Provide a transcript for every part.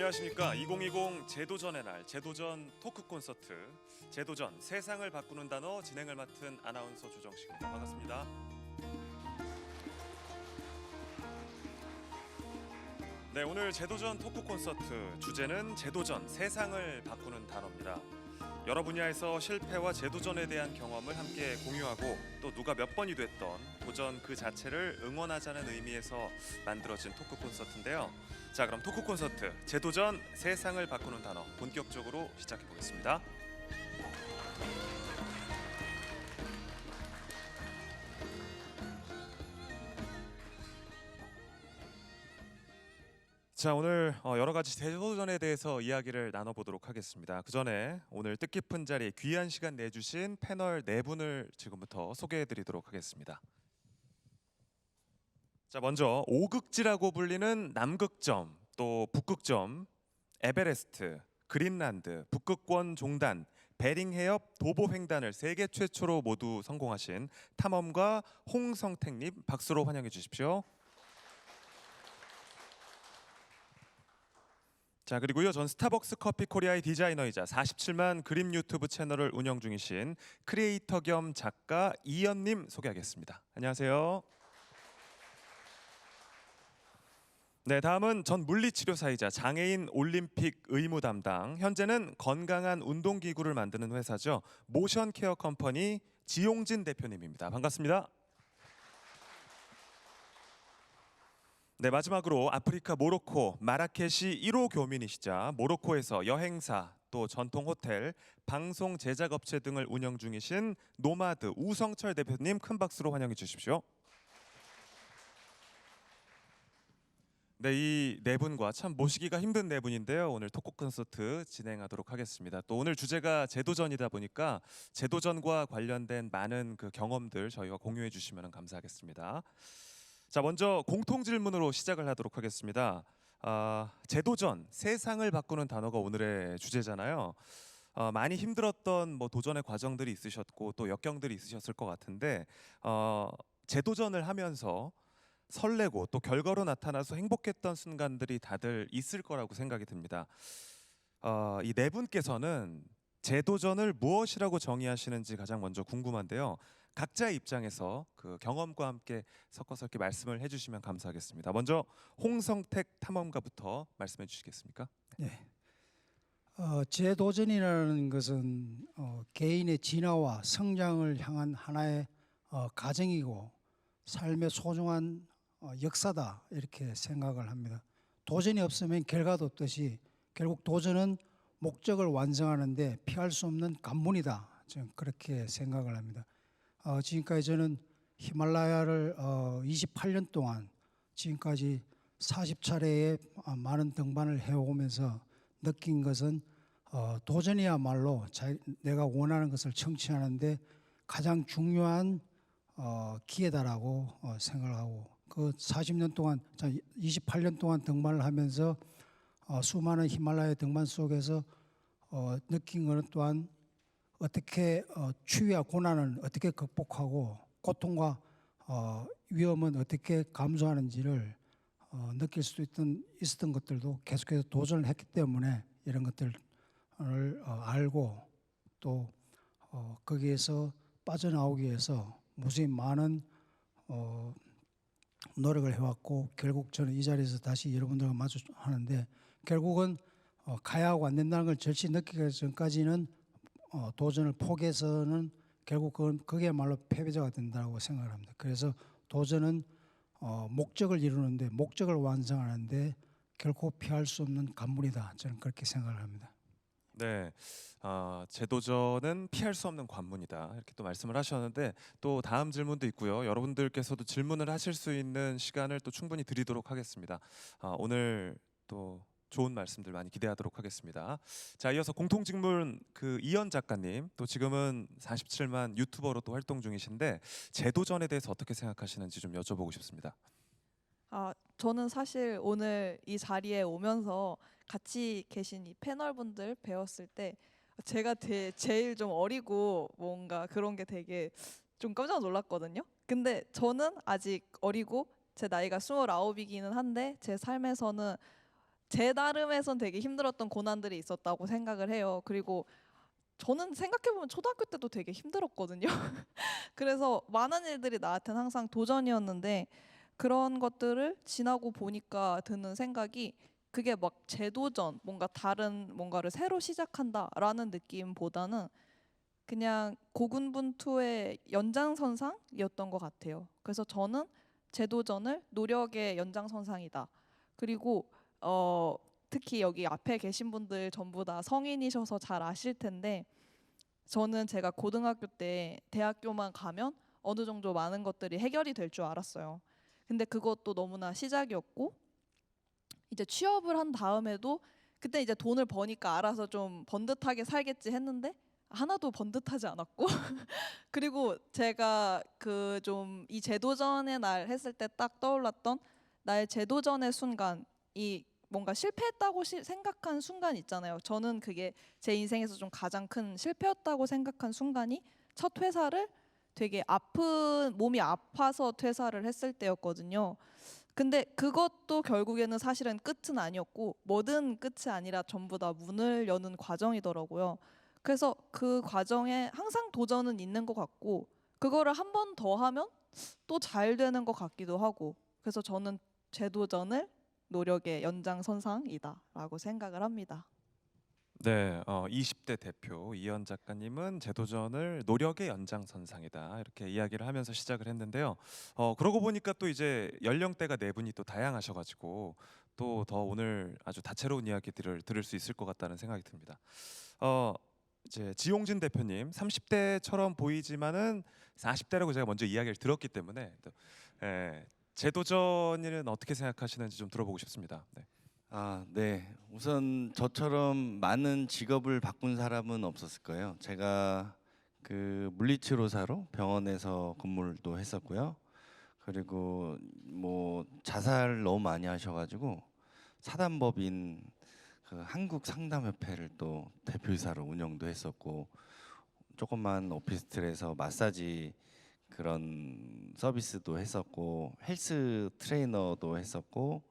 안녕하십니까. 2020 재도전의 날, 재도전 토크 콘서트, 재도전 세상을 바꾸는 단어 진행을 맡은 아나운서 조정식입니다. 반갑습니다. 네, 오늘 재도전 토크 콘서트 주제는 재도전 세상을 바꾸는 단어입니다. 여러 분야에서 실패와 재도전에 대한 경험을 함께 공유하고 또 누가 몇 번이 됐던 도전 그 자체를 응원하자는 의미에서 만들어진 토크 콘서트인데요. 자, 그럼 토크 콘서트 재도전 세상을 바꾸는 단어 본격적으로 시작해 보겠습니다. 자, 오늘 여러 가지 재도전에 대해서 이야기를 나눠보도록 하겠습니다. 그 전에 오늘 뜻깊은 자리에 귀한 시간 내주신 패널 네 분을 지금부터 소개해드리도록 하겠습니다. 자, 먼저 오극지라고 불리는 남극점, 또 북극점, 에베레스트, 그린란드, 북극권 종단, 베링 해협 도보 횡단을 세계 최초로 모두 성공하신 탐험가 홍성택님 박수로 환영해 주십시오. 자, 그리고요, 전 스타벅스 커피 코리아의 디자이너이자 47만 그림 유튜브 채널을 운영 중이신 크리에이터 겸 작가 이연님 소개하겠습니다. 안녕하세요. 네, 다음은 전 물리치료사이자 장애인 올림픽 의무 담당, 현재는 건강한 운동기구를 만드는 회사죠, 모션 케어 컴퍼니 지용진 대표님입니다. 반갑습니다. 네, 마지막으로 아프리카 모로코 마라케시 1호 교민이시자 모로코에서 여행사 또 전통 호텔, 방송 제작업체 등을 운영 중이신 노마드 우성철 대표님 큰 박수로 환영해 주십시오. 네, 이 네 분과 참 모시기가 힘든 네 분인데요. 오늘 토크 콘서트 진행하도록 하겠습니다. 또 오늘 주제가 재도전이다 보니까 재도전과 관련된 많은 그 경험들 저희와 공유해 주시면 감사하겠습니다. 자, 먼저 공통 질문으로 시작을 하도록 하겠습니다. 재도전, 세상을 바꾸는 단어가 오늘의 주제잖아요. 많이 힘들었던 뭐 도전의 과정들이 있으셨고 또 역경들이 있으셨을 것 같은데 재도전을 하면서 설레고 또 결과로 나타나서 행복했던 순간들이 다들 있을 거라고 생각이 듭니다. 이 네 분께서는 재도전을 무엇이라고 정의하시는지 가장 먼저 궁금한데요. 각자의 입장에서 그 경험과 함께 섞어서 이렇게 말씀을 해주시면 감사하겠습니다. 먼저 홍성택 탐험가부터 말씀해 주시겠습니까? 네. 재도전이라는 것은 개인의 진화와 성장을 향한 하나의 과정이고 삶의 소중한 역사다 이렇게 생각을 합니다. 도전이 없으면 결과도 없듯이 결국 도전은 목적을 완성하는데 피할 수 없는 관문이다. 저는 그렇게 생각을 합니다. 지금까지 저는 히말라야를 28년 동안 지금까지 40차례의 많은 등반을 해오면서 느낀 것은 도전이야말로 내가 원하는 것을 성취하는데 가장 중요한 기회다라고 생각을 하고, 그 40년 동안 28년 동안 등반을 하면서 수많은 히말라야 등반 속에서 느낀 것은 또한 어떻게 추위와 고난을 어떻게 극복하고 고통과 위험은 어떻게 감수하는지를 느낄 수 있었던 것들도 계속해서 도전을 했기 때문에 이런 것들을 알고 또 거기에서 빠져나오기 위해서 무수히 많은 노력을 해왔고, 결국 저는 이 자리에서 다시 여러분들과 마주하는데 결국은 가야 하고 안 된다는 걸 절실히 느끼기 전까지는 도전을 포기해서는 결국 그게야말로 패배자가 된다고 생각을 합니다. 그래서 도전은 목적을 이루는데, 목적을 완성하는데 결코 피할 수 없는 관문이다. 저는 그렇게 생각을 합니다. 네, 재도전은 피할 수 없는 관문이다 이렇게 또 말씀을 하셨는데, 또 다음 질문도 있고요. 여러분들께서도 질문을 하실 수 있는 시간을 또 충분히 드리도록 하겠습니다. 오늘 또 좋은 말씀들 많이 기대하도록 하겠습니다. 자, 이어서 공통 질문 그 이연 작가님, 또 지금은 47만 유튜버로 또 활동 중이신데 재도전에 대해서 어떻게 생각하시는지 좀 여쭤보고 싶습니다. 저는 사실 오늘 이 자리에 오면서 같이 계신 이 패널분들 배웠을 때 제가 제일 좀 어리고 뭔가 그런 게 되게 좀 깜짝 놀랐거든요. 근데 저는 아직 어리고 제 나이가 29이기는 한데 제 삶에서는 제 나름에선 되게 힘들었던 고난들이 있었다고 생각을 해요. 그리고 저는 생각해보면 초등학교 때도 되게 힘들었거든요. 그래서 많은 일들이 나한테는 항상 도전이었는데 그런 것들을 지나고 보니까 드는 생각이 그게 막 재도전, 뭔가 다른 뭔가를 새로 시작한다라는 느낌보다는 그냥 고군분투의 연장선상이었던 것 같아요. 그래서 저는 재도전을 노력의 연장선상이다. 그리고 특히 여기 앞에 계신 분들 전부 다 성인이셔서 잘 아실 텐데 저는 제가 고등학교 때 대학교만 가면 어느 정도 많은 것들이 해결이 될 줄 알았어요. 근데 그것도 너무나 시작이었고 이제 취업을 한 다음에도 그때 이제 돈을 버니까 알아서 좀 번듯하게 살겠지 했는데 하나도 번듯하지 않았고 그리고 제가 그 좀 이 재도전의 날 했을 때 딱 떠올랐던 나의 재도전의 순간 이 뭔가 실패했다고 생각한 순간 있잖아요. 저는 그게 제 인생에서 좀 가장 큰 실패였다고 생각한 순간이 첫 퇴사를 되게 아픈 몸이 아파서 퇴사를 했을 때였거든요. 근데 그것도 결국에는 사실은 끝은 아니었고 뭐든 끝이 아니라 전부 다 문을 여는 과정이더라고요. 그래서 그 과정에 항상 도전은 있는 것 같고 그거를 한 번 더 하면 또 잘 되는 것 같기도 하고 그래서 저는 재도전을 노력의 연장선상이다라고 생각을 합니다. 네, 20대 대표 이현 작가님은 재도전을 노력의 연장선상이다 이렇게 이야기를 하면서 시작을 했는데요. 그러고 보니까 또 이제 연령대가 네 분이 또 다양하셔가지고 또 더 오늘 아주 다채로운 이야기들을 들을 수 있을 것 같다는 생각이 듭니다. 어, 이제 지용진 대표님 30대처럼 보이지만은 40대라고 제가 먼저 이야기를 들었기 때문에 또, 재도전을 어떻게 생각하시는지 좀 들어보고 싶습니다. 네. 아, 네. 우선 저처럼 많은 직업을 바꾼 사람은 없었을 거예요. 제가 그 물리치료사로 병원에서 근무도 했었고요. 그리고 뭐 자살 너무 많이 하셔가지고 사단법인 그 한국상담협회를 또 대표이사로 운영도 했었고 조그만 오피스텔에서 마사지 그런 서비스도 했었고 헬스 트레이너도 했었고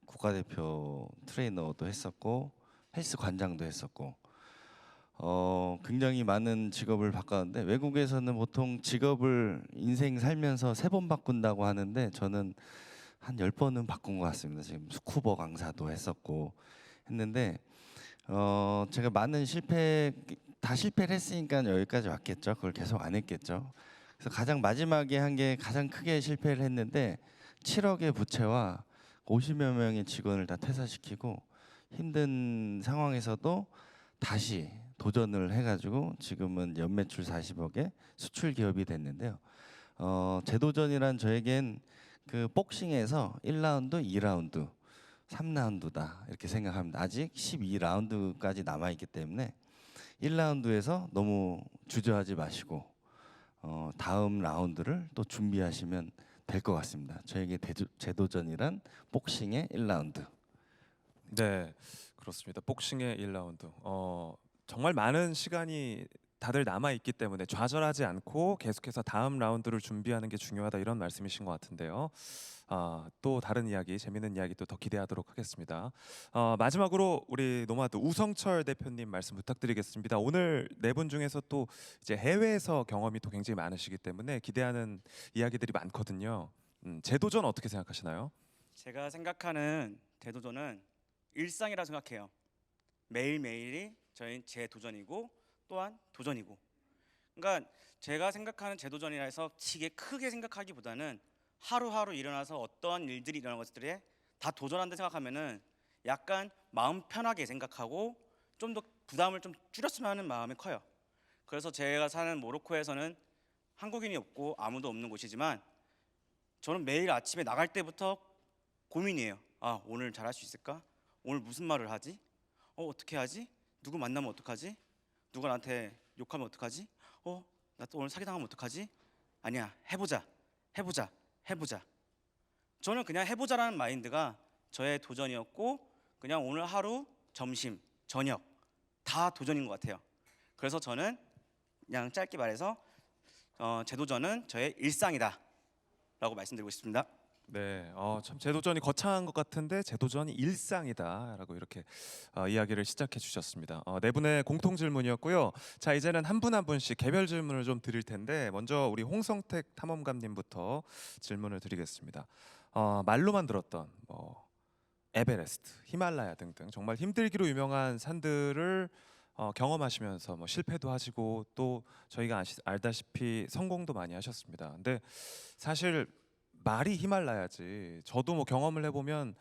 국가대표 트레이너도 했었고 헬스 관장도 했었고 굉장히 많은 직업을 바꿨는데 외국에서는 보통 직업을 인생 살면서 3번 바꾼다고 하는데 저는 한 10번은 바꾼 것 같습니다. 지금 스쿠버 강사도 했었고 했는데 제가 많은 다 실패를 했으니까 여기까지 왔겠죠. 그걸 계속 안 했겠죠. 그래서 가장 마지막에 한 게 가장 크게 실패를 했는데 7억의 부채와 50여 명의 직원을 다 퇴사시키고 힘든 상황에서도 다시 도전을 해가지고 지금은 연매출 40억의 수출 기업이 됐는데요. 재도전이란 저에겐 그 복싱에서 1라운드, 2라운드, 3라운드다 이렇게 생각합니다. 아직 12라운드까지 남아 있기 때문에 1라운드에서 너무 주저하지 마시고 다음 라운드를 또 준비하시면 될 것 같습니다. 저에게 재도전이란 복싱의 1라운드. 네, 그렇습니다. 복싱의 1라운드. 정말 많은 시간이 다들 남아 있기 때문에 좌절하지 않고 계속해서 다음 라운드를 준비하는 게 중요하다 이런 말씀이신 것 같은데요. 또 다른 이야기, 재밌는 이야기 또 더 기대하도록 하겠습니다. 마지막으로 우리 노마드 우성철 대표님 말씀 부탁드리겠습니다. 오늘 네 분 중에서 또 이제 해외에서 경험이 또 굉장히 많으시기 때문에 기대하는 이야기들이 많거든요. 재도전 어떻게 생각하시나요? 제가 생각하는 재도전은 일상이라 생각해요. 매일매일이 저희 제 도전이고 또한 도전이고. 그러니까 제가 생각하는 재도전이라 해서 되게 크게 생각하기보다는 하루하루 일어나서 어떠한 일들이 일어나는 것들에 다 도전한다 생각하면은 약간 마음 편하게 생각하고 좀 더 부담을 좀 줄였으면 하는 마음이 커요. 그래서 제가 사는 모로코에서는 한국인이 없고 아무도 없는 곳이지만 저는 매일 아침에 나갈 때부터 고민이에요. 아, 오늘 잘할 수 있을까? 오늘 무슨 말을 하지? 어떻게 하지? 누구 만나면 어떡하지? 누가 나한테 욕하면 어떡하지? 나 또 오늘 사기당하면 어떡하지? 아니야, 해보자. 저는 그냥 해보자라는 마인드가 저의 도전이었고 그냥 오늘 하루, 점심, 저녁 다 도전인 것 같아요. 그래서 저는 그냥 짧게 말해서 제 도전은 저의 일상이다 라고 말씀드리고 싶습니다. 네, 참 재도전이 거창한 것 같은데 재도전이 일상이다라고 이렇게 이야기를 시작해 주셨습니다. 네 분의 공통 질문이었고요. 자, 이제는 한 분 한 분씩 개별 질문을 좀 드릴 텐데 먼저 우리 홍성택 탐험가님부터 질문을 드리겠습니다. 말로만 들었던 뭐 에베레스트, 히말라야 등등 정말 힘들기로 유명한 산들을 경험하시면서 뭐 실패도 하시고 또 저희가 알다시피 성공도 많이 하셨습니다. 근데 사실 말이 히말라야지. 저도 뭐 경험을 해보면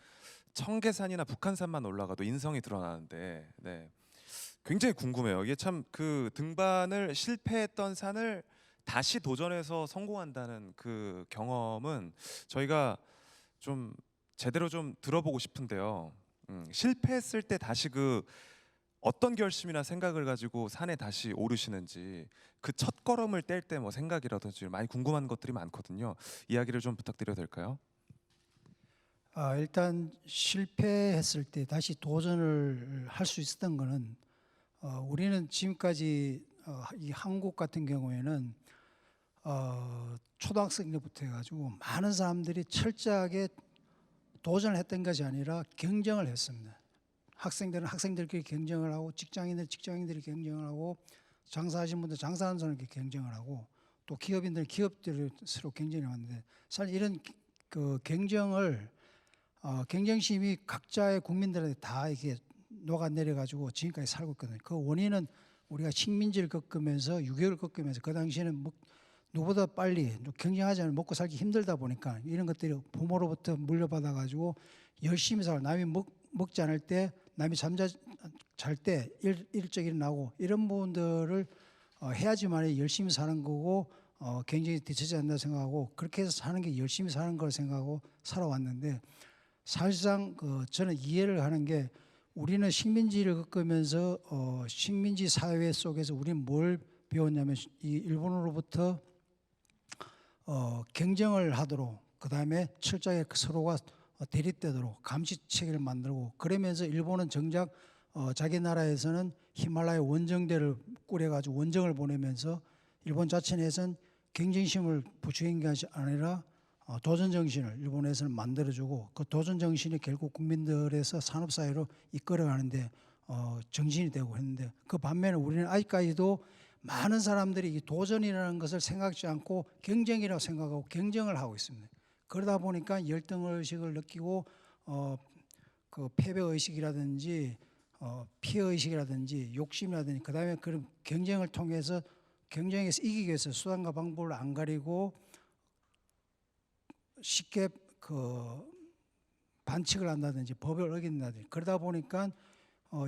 청계산이나 북한산만 올라가도 인성이 드러나는데, 네, 굉장히 궁금해요. 이게 참 그 등반을 실패했던 산을 다시 도전해서 성공한다는 그 경험은 저희가 좀 제대로 좀 들어보고 싶은데요. 실패했을 때 다시 그 어떤 결심이나 생각을 가지고 산에 다시 오르시는지 그 첫 걸음을 뗄 때 뭐 생각이라든지 많이 궁금한 것들이 많거든요. 이야기를 좀 부탁드려도 될까요? 일단 실패했을 때 다시 도전을 할 수 있었던 거는 우리는 지금까지 이 한국 같은 경우에는 초등학생 때부터 해가지고 많은 사람들이 철저하게 도전을 했던 것이 아니라 경쟁을 했습니다. 학생들은 학생들끼리 경쟁을 하고 직장인들은 직장인들이 경쟁을 하고 장사하시는 분들 장사하는 사람들끼리 경쟁을 하고 또 기업인들은 기업들이 서로 경쟁을 하는데 사실 이런 그 경쟁을 경쟁심이 각자의 국민들한테 다 이게 녹아내려 가지고 지금까지 살고 있거든요. 그 원인은 우리가 식민지를 겪으면서 6.25를 겪으면서 그 당시에는 누구보다 빨리 경쟁하지 않으면 먹고 살기 힘들다 보니까 이런 것들이 부모로부터 물려받아 가지고 열심히 살아. 남이 먹지 않을 때 남이 잘 때 일찍 일어나고 이런 부분들을 해야지만 열심히 사는 거고 경쟁이 뒤처지지 않는다 생각하고 그렇게 해서 사는 게 열심히 사는 걸 생각하고 살아왔는데 사실상 저는 이해를 하는 게 우리는 식민지를 겪으면서 식민지 사회 속에서 우리는 뭘 배웠냐면 이 일본으로부터 경쟁을 하도록 그다음에 철저하게 서로가 대립되도록 감시 체계를 만들고 그러면서 일본은 정작 자기 나라에서는 히말라야 원정대를 꾸려가지고 원정을 보내면서 일본 자체에서는 경쟁심을 부추긴 게 아니라 도전 정신을 일본에서는 만들어주고 그 도전 정신이 결국 국민들에서 산업 사회로 이끌어가는데 정신이 되고 했는데 그 반면에 우리는 아직까지도 많은 사람들이 이 도전이라는 것을 생각지 않고 경쟁이라고 생각하고 경쟁을 하고 있습니다. 그러다 보니까 열등의식을 느끼고 그 패배의식이라든지 피해의식이라든지 욕심이라든지 그다음에 그런 경쟁을 통해서 경쟁에서 이기기 위해서 수단과 방법을 안 가리고 쉽게 반칙을 한다든지 법을 어긴다든지 그러다 보니까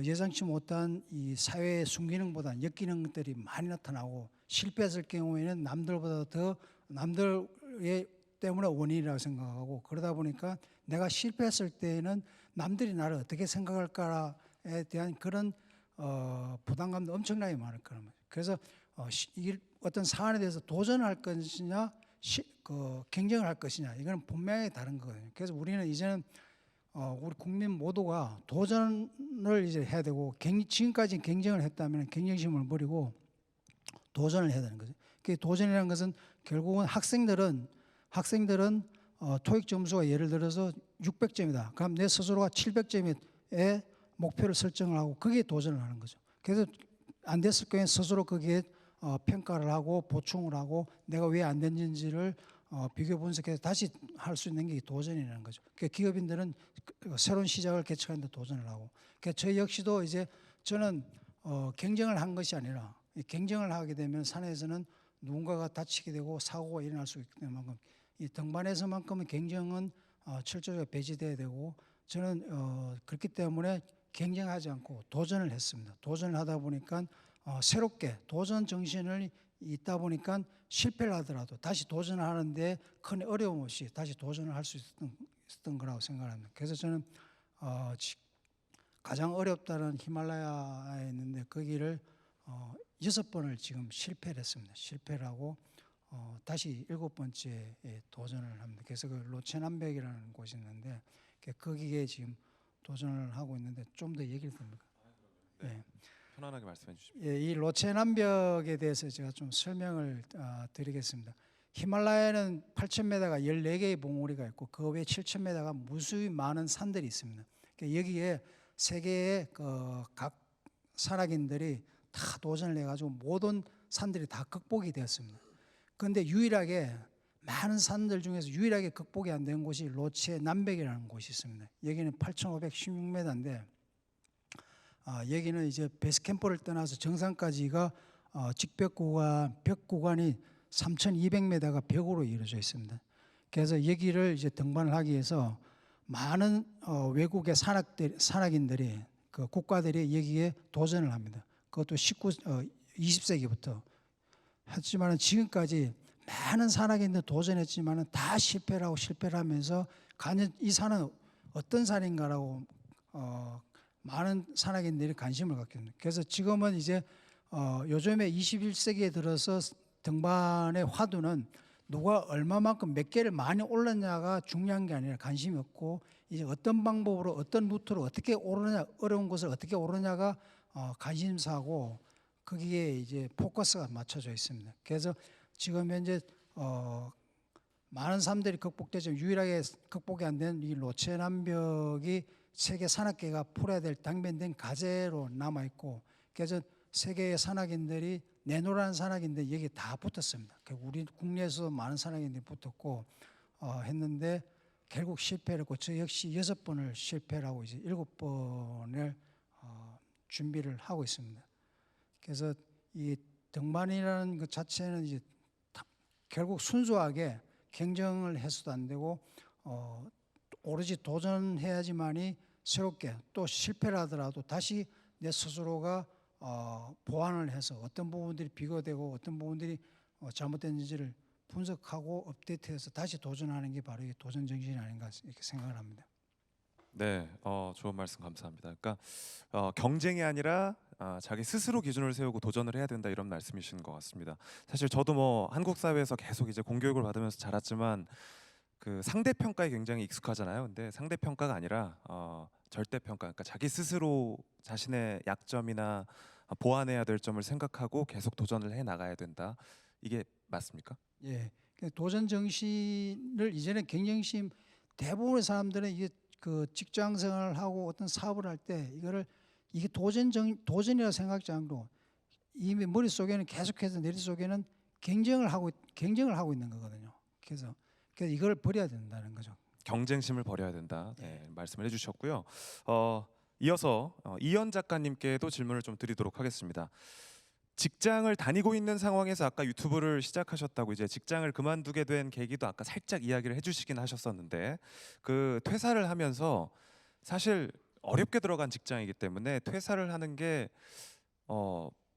예상치 못한 이 사회의 순기능보다 역기능들이 많이 나타나고 실패했을 경우에는 남들보다 더 남들의 때문에 원인이라고 생각하고 그러다 보니까 내가 실패했을 때에는 남들이 나를 어떻게 생각할까에 대한 그런 부담감도 엄청나게 많을 거란 말이에요. 그래서 어떤 사안에 대해서 도전할 것이냐 경쟁을 할 것이냐 이거는 분명히 다른 거거든요. 그래서 우리는 이제는 우리 국민 모두가 도전을 이제 해야 되고 지금까지 경쟁을 했다면 경쟁심을 버리고 도전을 해야 되는 거죠. 그 도전이라는 것은 결국은 학생들은 토익 점수가 예를 들어서 600점이다. 그럼 내 스스로가 700점의 목표를 설정을 하고 그게 도전을 하는 거죠. 그래서 안 됐을 경우에 스스로 거기에 평가를 하고 보충을 하고 내가 왜 안 됐는지를 비교 분석해서 다시 할 수 있는 게 도전이라는 거죠. 그러니까 기업인들은 새로운 시작을 개척하는 데 도전을 하고 그러니까 저 역시도 이제 저는 경쟁을 한 것이 아니라 경쟁을 하게 되면 산에서는 누군가가 다치게 되고 사고가 일어날 수 있기 때문에 이 등반에서만큼은 경쟁은 철저하게 배제돼야 되고 저는 그렇기 때문에 경쟁하지 않고 도전을 했습니다. 도전을 하다 보니까 새롭게 도전 정신을 있다 보니까 실패를 하더라도 다시 도전하는데 큰 어려움 없이 다시 도전을 할 수 있었던 거라고 생각합니다. 그래서 저는 가장 어렵다는 히말라야에 있는데 거기를 6번을 지금 실패를 했습니다. 실패를 하고 다시 7번째에 도전을 합니다. 그래서 그 로체남백이라는 곳이 있는데 거기에 지금 도전을 하고 있는데 좀 더 얘기를 듭니까? 네. 편안하게 말씀해 주십시오. 이 로체남벽에 대해서 제가 좀 설명을 드리겠습니다. 히말라야는 8,000m가 14개의 봉우리가 있고 그 외에 7,000m가 무수히 많은 산들이 있습니다. 그러니까 여기에 세계의 각 산악인들이 다 도전을 해가지고 모든 산들이 다 극복이 되었습니다. 그런데 유일하게 많은 산들 중에서 유일하게 극복이 안 된 곳이 로체 남백이라는 곳이 있습니다. 여기는 8,516m인데 여기는 이제 베이스 캠프를 떠나서 정상까지가 직벽 구간, 벽 구간이 3,200m가 벽으로 이루어져 있습니다. 그래서 여기를 이제 등반을 하기 위해서 많은 외국의 산악인들이 그 국가들이 여기에 도전을 합니다. 그것도 20세기부터 하지만 지금까지 많은 산악인들 도전했지만 다 실패를 하면서 과연 이 산은 어떤 산인가라고 많은 산악인들이 관심을 갖게 됩니다. 그래서 지금은 이제 요즘에 21세기에 들어서 등반의 화두는 누가 얼마만큼 몇 개를 많이 올랐냐가 중요한 게 아니라 관심이 없고 이제 어떤 방법으로 어떤 루트로 어떻게 오르냐 어려운 곳을 어떻게 오르냐가 관심사고 거기에 이제 포커스가 맞춰져 있습니다. 그래서 지금 현재 많은 사람들이 극복되지만 유일하게 극복이 안 된 이 로체 남벽이 세계 산악계가 풀어야 될 당면된 과제로 남아 있고 그래서 세계의 산악인들이 내노라는 산악인들 여기 다 붙었습니다. 우리 국내에서 많은 산악인들이 붙었고 했는데 결국 실패를 했고 저 역시 6번을 실패를 하고 이제 7번을 준비를 하고 있습니다. 그래서 이 등반이라는 것 자체는 이제 결국 순수하게 경쟁을 해서도 안 되고 오로지 도전해야지만이 새롭게 또 실패를 하더라도 다시 내 스스로가 보완을 해서 어떤 부분들이 비교되고 어떤 부분들이 잘못됐는지를 분석하고 업데이트해서 다시 도전하는 게 바로 이 도전 정신이 아닌가 이렇게 생각을 합니다. 네, 좋은 말씀 감사합니다. 그러니까 경쟁이 아니라 자기 스스로 기준을 세우고 도전을 해야 된다 이런 말씀이신 것 같습니다. 사실 저도 뭐 한국 사회에서 계속 이제 공교육을 받으면서 자랐지만 그 상대 평가에 굉장히 익숙하잖아요. 근데 상대 평가가 아니라 절대 평가, 그러니까 자기 스스로 자신의 약점이나 보완해야 될 점을 생각하고 계속 도전을 해 나가야 된다. 이게 맞습니까? 예, 도전 정신을 이제는 경쟁심 대부분의 사람들은 이게 그 직장 생활을 하고 어떤 사업을 할 때 이게 도전이라 생각지 않고 이미 머릿속에는 계속해서 머릿속에는 경쟁을 하고 있는 거거든요. 그래서 이걸 버려야 된다는 거죠. 경쟁심을 버려야 된다. 네, 말씀을 해주셨고요. 이어서 이현 작가님께도 질문을 좀 드리도록 하겠습니다. 직장을 다니고 있는 상황에서 아까 유튜브를 시작하셨다고 이제 직장을 그만두게 된 계기도 아까 살짝 이야기를 해주시긴 하셨었는데 그 퇴사를 하면서 사실 어렵게 들어간 직장이기 때문에 퇴사를 하는 게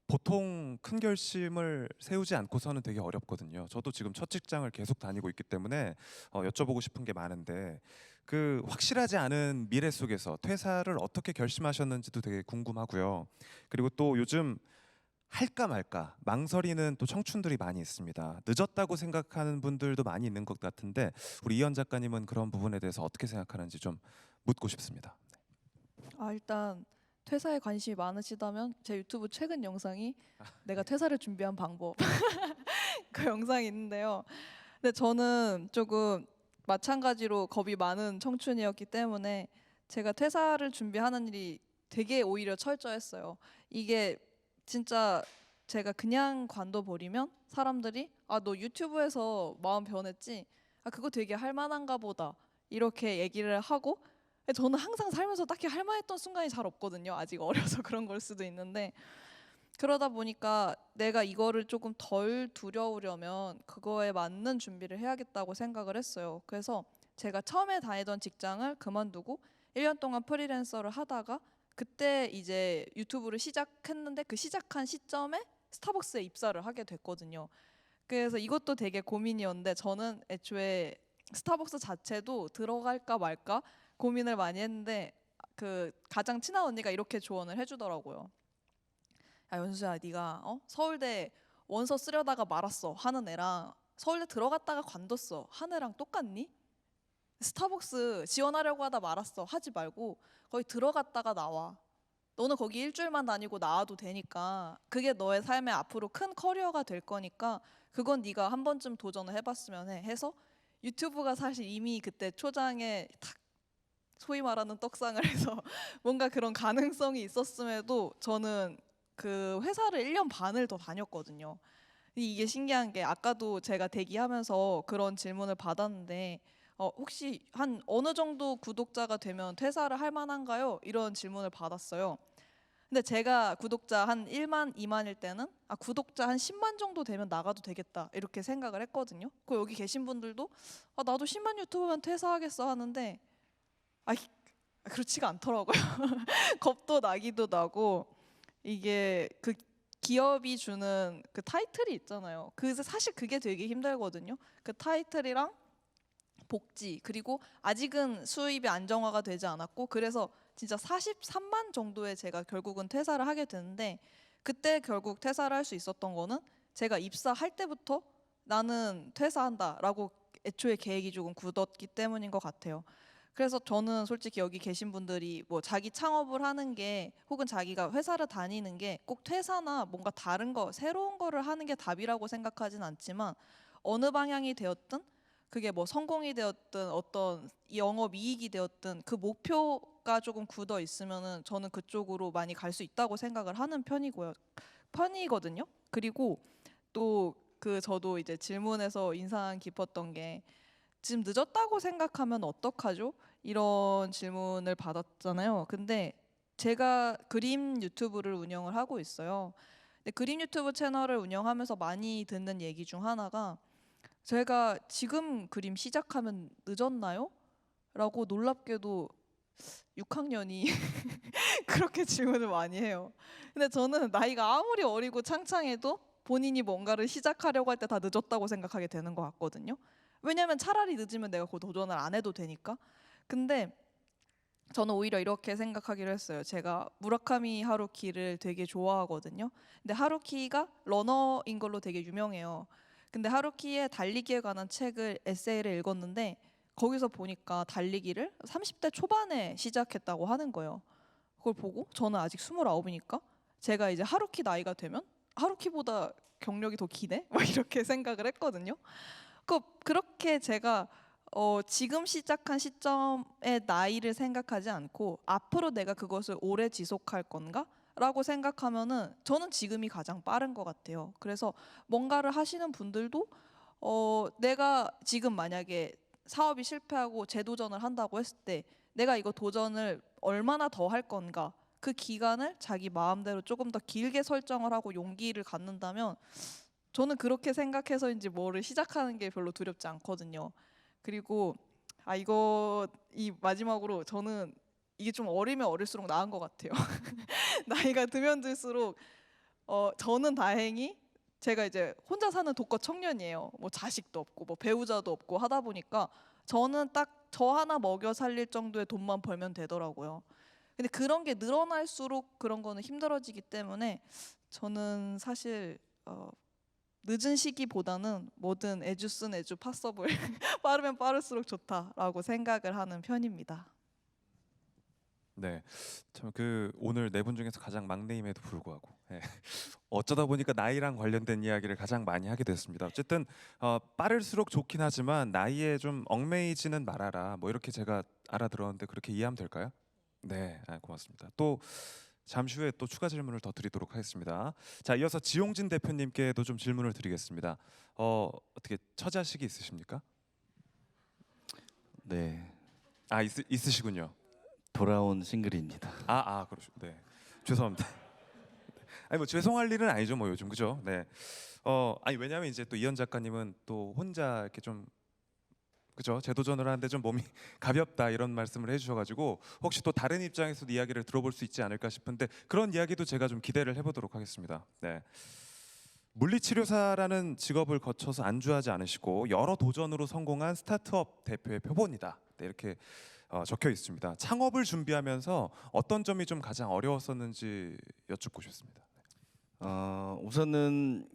보통 큰 결심을 세우지 않고서는 되게 어렵거든요. 저도 지금 첫 직장을 계속 다니고 있기 때문에 여쭤보고 싶은 게 많은데 그 확실하지 않은 미래 속에서 퇴사를 어떻게 결심하셨는지도 되게 궁금하고요. 그리고 또 요즘 할까 말까 망설이는 또 청춘들이 많이 있습니다. 늦었다고 생각하는 분들도 많이 있는 것 같은데 우리 이현 작가님은 그런 부분에 대해서 어떻게 생각하는지 좀 묻고 싶습니다. 일단 퇴사에 관심이 많으시다면 제 유튜브 최근 영상이 내가 퇴사를 준비한 방법 그 영상이 있는데요. 근데 저는 조금 마찬가지로 겁이 많은 청춘이었기 때문에 제가 퇴사를 준비하는 일이 되게 오히려 철저했어요. 이게 진짜 제가 그냥 관둬버리면 사람들이 너 유튜브에서 마음 변했지? 그거 되게 할만한가 보다 이렇게 얘기를 하고 저는 항상 살면서 딱히 할만했던 순간이 잘 없거든요. 아직 어려서 그런 걸 수도 있는데 그러다 보니까 내가 이거를 조금 덜 두려우려면 그거에 맞는 준비를 해야겠다고 생각을 했어요. 그래서 제가 처음에 다니던 직장을 그만두고 1년 동안 프리랜서를 하다가 그때 이제 유튜브를 시작했는데 그 시작한 시점에 스타벅스에 입사를 하게 됐거든요. 그래서 이것도 되게 고민이었는데 저는 애초에 스타벅스 자체도 들어갈까 말까 고민을 많이 했는데 그 가장 친한 언니가 이렇게 조언을 해주더라고요. 야 연수야, 네가 서울대 원서 쓰려다가 말았어 하는 애랑 서울대 들어갔다가 관뒀어 하는 애랑 똑같니? 스타벅스 지원하려고 하다 말았어 하지 말고 거기 들어갔다가 나와. 너는 거기 일주일만 다니고 나와도 되니까 그게 너의 삶의 앞으로 큰 커리어가 될 거니까 그건 네가 한 번쯤 도전을 해봤으면 해 해서 유튜브가 사실 이미 그때 초장에 탁 소위 말하는 떡상을 해서 뭔가 그런 가능성이 있었음에도 저는 그 회사를 1년 반을 더 다녔거든요. 이게 신기한 게 아까도 제가 대기하면서 그런 질문을 받았는데 혹시 한 어느 정도 구독자가 되면 퇴사를 할 만한가요? 이런 질문을 받았어요. 근데 제가 구독자 한 1만, 2만일 때는 구독자 한 10만 정도 되면 나가도 되겠다 이렇게 생각을 했거든요. 그 여기 계신 분들도 나도 10만 유튜버면 퇴사하겠어 하는데 아 그렇지가 않더라고요. 겁도 나기도 나고 이게 그 기업이 주는 그 타이틀이 있잖아요. 그 사실 그게 되게 힘들거든요. 그 타이틀이랑 복지 그리고 아직은 수입이 안정화가 되지 않았고 그래서 진짜 43만 정도에 제가 결국은 퇴사를 하게 되는데 그때 결국 퇴사를 할 수 있었던 거는 제가 입사할 때부터 나는 퇴사한다라고 애초에 계획이 조금 굳었기 때문인 것 같아요. 그래서 저는 솔직히 여기 계신 분들이 뭐 자기 창업을 하는 게 혹은 자기가 회사를 다니는 게 꼭 퇴사나 뭔가 다른 거 새로운 거를 하는 게 답이라고 생각하진 않지만 어느 방향이 되었든 그게 뭐 성공이 되었든 어떤 영업 이익이 되었든 그 목표가 조금 굳어 있으면은 저는 그쪽으로 많이 갈 수 있다고 생각을 하는 편이거든요. 그리고 또 그 저도 이제 질문에서 인상 깊었던 게 지금 늦었다고 생각하면 어떡하죠? 이런 질문을 받았잖아요. 근데 제가 그림 유튜브를 운영을 하고 있어요. 근데 그림 유튜브 채널을 운영하면서 많이 듣는 얘기 중 하나가 제가 지금 그림 시작하면 늦었나요? 라고 놀랍게도 6학년이 그렇게 질문을 많이 해요. 근데 저는 나이가 아무리 어리고 창창해도 본인이 뭔가를 시작하려고 할 때 다 늦었다고 생각하게 되는 것 같거든요. 왜냐면 차라리 늦으면 내가 그 도전을 안 해도 되니까. 근데 저는 오히려 이렇게 생각하기로 했어요. 제가 무라카미 하루키를 되게 좋아하거든요. 근데 하루키가 러너인 걸로 되게 유명해요. 근데 하루키의 달리기에 관한 책을 에세이를 읽었는데 거기서 보니까 달리기를 30대 초반에 시작했다고 하는 거예요. 그걸 보고 저는 아직 29이니까 제가 이제 하루키 나이가 되면 하루키보다 경력이 더 기네? 막 이렇게 생각을 했거든요. 그렇게 제가 지금 시작한 시점의 나이를 생각하지 않고 앞으로 내가 그것을 오래 지속할 건가? 라고 생각하면은 저는 지금이 가장 빠른 것 같아요. 그래서 뭔가를 하시는 분들도 내가 지금 만약에 사업이 실패하고 재도전을 한다고 했을 때 내가 이거 도전을 얼마나 더 할 건가? 그 기간을 자기 마음대로 조금 더 길게 설정을 하고 용기를 갖는다면 저는 그렇게 생각해서인지 뭐를 시작하는 게 별로 두렵지 않거든요. 그리고 이거 이 마지막으로 저는 이게 좀 어리면 어릴수록 나은 것 같아요. 나이가 들면 들수록 저는 다행히 제가 이제 혼자 사는 독거 청년이에요. 뭐 자식도 없고 뭐 배우자도 없고 하다 보니까 저는 딱 저 하나 먹여 살릴 정도의 돈만 벌면 되더라고요. 근데 그런 게 늘어날수록 그런 거는 힘들어지기 때문에 저는 사실 늦은 시기보다는 뭐든 에주슨 에주 파서블 빠르면 빠를수록 좋다라고 생각을 하는 편입니다. 네, 참 그 오늘 네 분 중에서 가장 막내임에도 불구하고 어쩌다 보니까 나이랑 관련된 이야기를 가장 많이 하게 됐습니다. 어쨌든 빠를수록 좋긴 하지만 나이에 좀 얽매이지는 말아라. 뭐 이렇게 제가 알아들었는데 그렇게 이해하면 될까요? 네, 고맙습니다. 또 잠시 후에 또 추가 질문을 더 드리도록 하겠습니다. 자, 이어서 지용진 대표님께도 좀 질문을 드리겠습니다. 어떻게 처자식이 있으십니까? 네, 있으시군요. 돌아온 싱글입니다. 그러시죠. 네, 죄송합니다. 아니 뭐 죄송할 일은 아니죠, 뭐 요즘 그죠? 네. 아니 왜냐하면 이제 또 이현 작가님은 또 혼자 이렇게 좀 그죠? 재도전을 하는데 좀 몸이 가볍다 이런 말씀을 해주셔가지고 혹시 또 다른 입장에서도 이야기를 들어볼 수 있지 않을까 싶은데 그런 이야기도 제가 좀 기대를 해보도록 하겠습니다. 네. 물리치료사라는 직업을 거쳐서 안주하지 않으시고 여러 도전으로 성공한 스타트업 대표의 표본이다. 네, 이렇게 적혀 있습니다. 창업을 준비하면서 어떤 점이 좀 가장 어려웠었는지 여쭙고 싶습니다. 우선은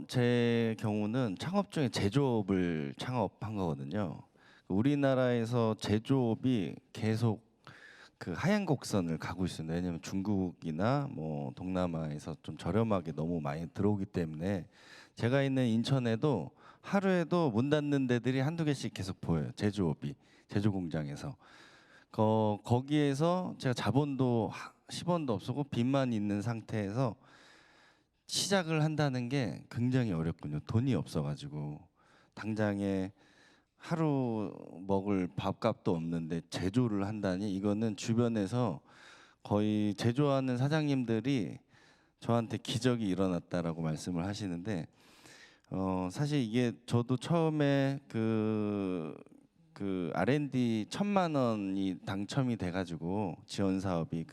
제 경우는 창업 중에 제조업을 창업한 거거든요. 우리나라에서 제조업이 계속 그 하얀 곡선을 가고 있습니다. 왜냐하면 중국이나 뭐 동남아에서 좀 저렴하게 너무 많이 들어오기 때문에 제가 있는 인천에도 하루에도 문 닫는 데들이 한두 개씩 계속 보여요. 제조업이 제조 공장에서 거기에서 제가 자본도 10원도 없었고 빚만 있는 상태에서 시작을 한다는 게 굉장히 어렵군요. 돈이 없어가지고 당장에 하루 먹을 밥값도 없는데 제조를 한다니 이거는 주변에서 거의 제조하는 사장님들이 저한테 기적이 일어났다라고 말씀을 하시는데 사실 이게 저도 처음에 그 R&D 1,000만 원이 당첨이 돼가지고 지원 사업이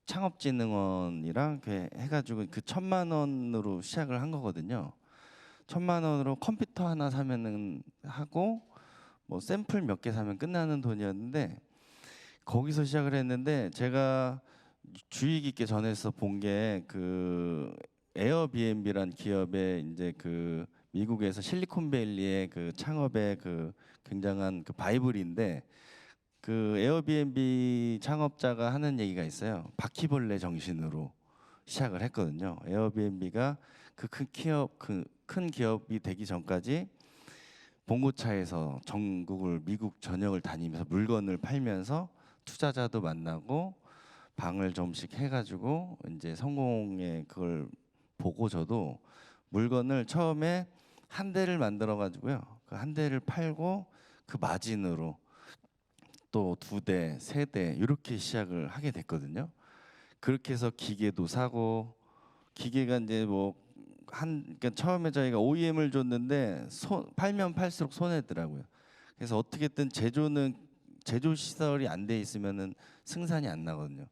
창업진흥원이랑 해가지고 그 1,000만 원으로 시작을 한 거거든요. 1,000만 원으로 컴퓨터 하나 사면은 하고 뭐 샘플 몇 개 사면 끝나는 돈이었는데 거기서 시작을 했는데 제가 주의 깊게 전해서 본 게 그 에어비앤비란 기업의 이제 그 미국에서 실리콘밸리의 그 창업의 그 굉장한 그 바이블인데 그 에어비앤비 창업자가 하는 얘기가 있어요. 바퀴벌레 정신으로 시작을 했거든요. 에어비앤비가 그 큰 기업이 되기 전까지 봉고차에서 전국을 미국 전역을 다니면서 물건을 팔면서 투자자도 만나고 방을 좀씩 해가지고 이제 성공의 그걸 보고 저도 물건을 처음에 한 대를 만들어 가지고요. 그 한 대를 팔고 그 마진으로 또 2대, 3대 이렇게 시작을 하게 됐거든요. 그렇게 해서 기계도 사고 기계가 이제 그러니까 처음에 저희가 OEM을 줬는데 팔면 팔수록 손해더라고요. 그래서 어떻게든 제조 시설이 안 돼 있으면은 승산이 안 나거든요.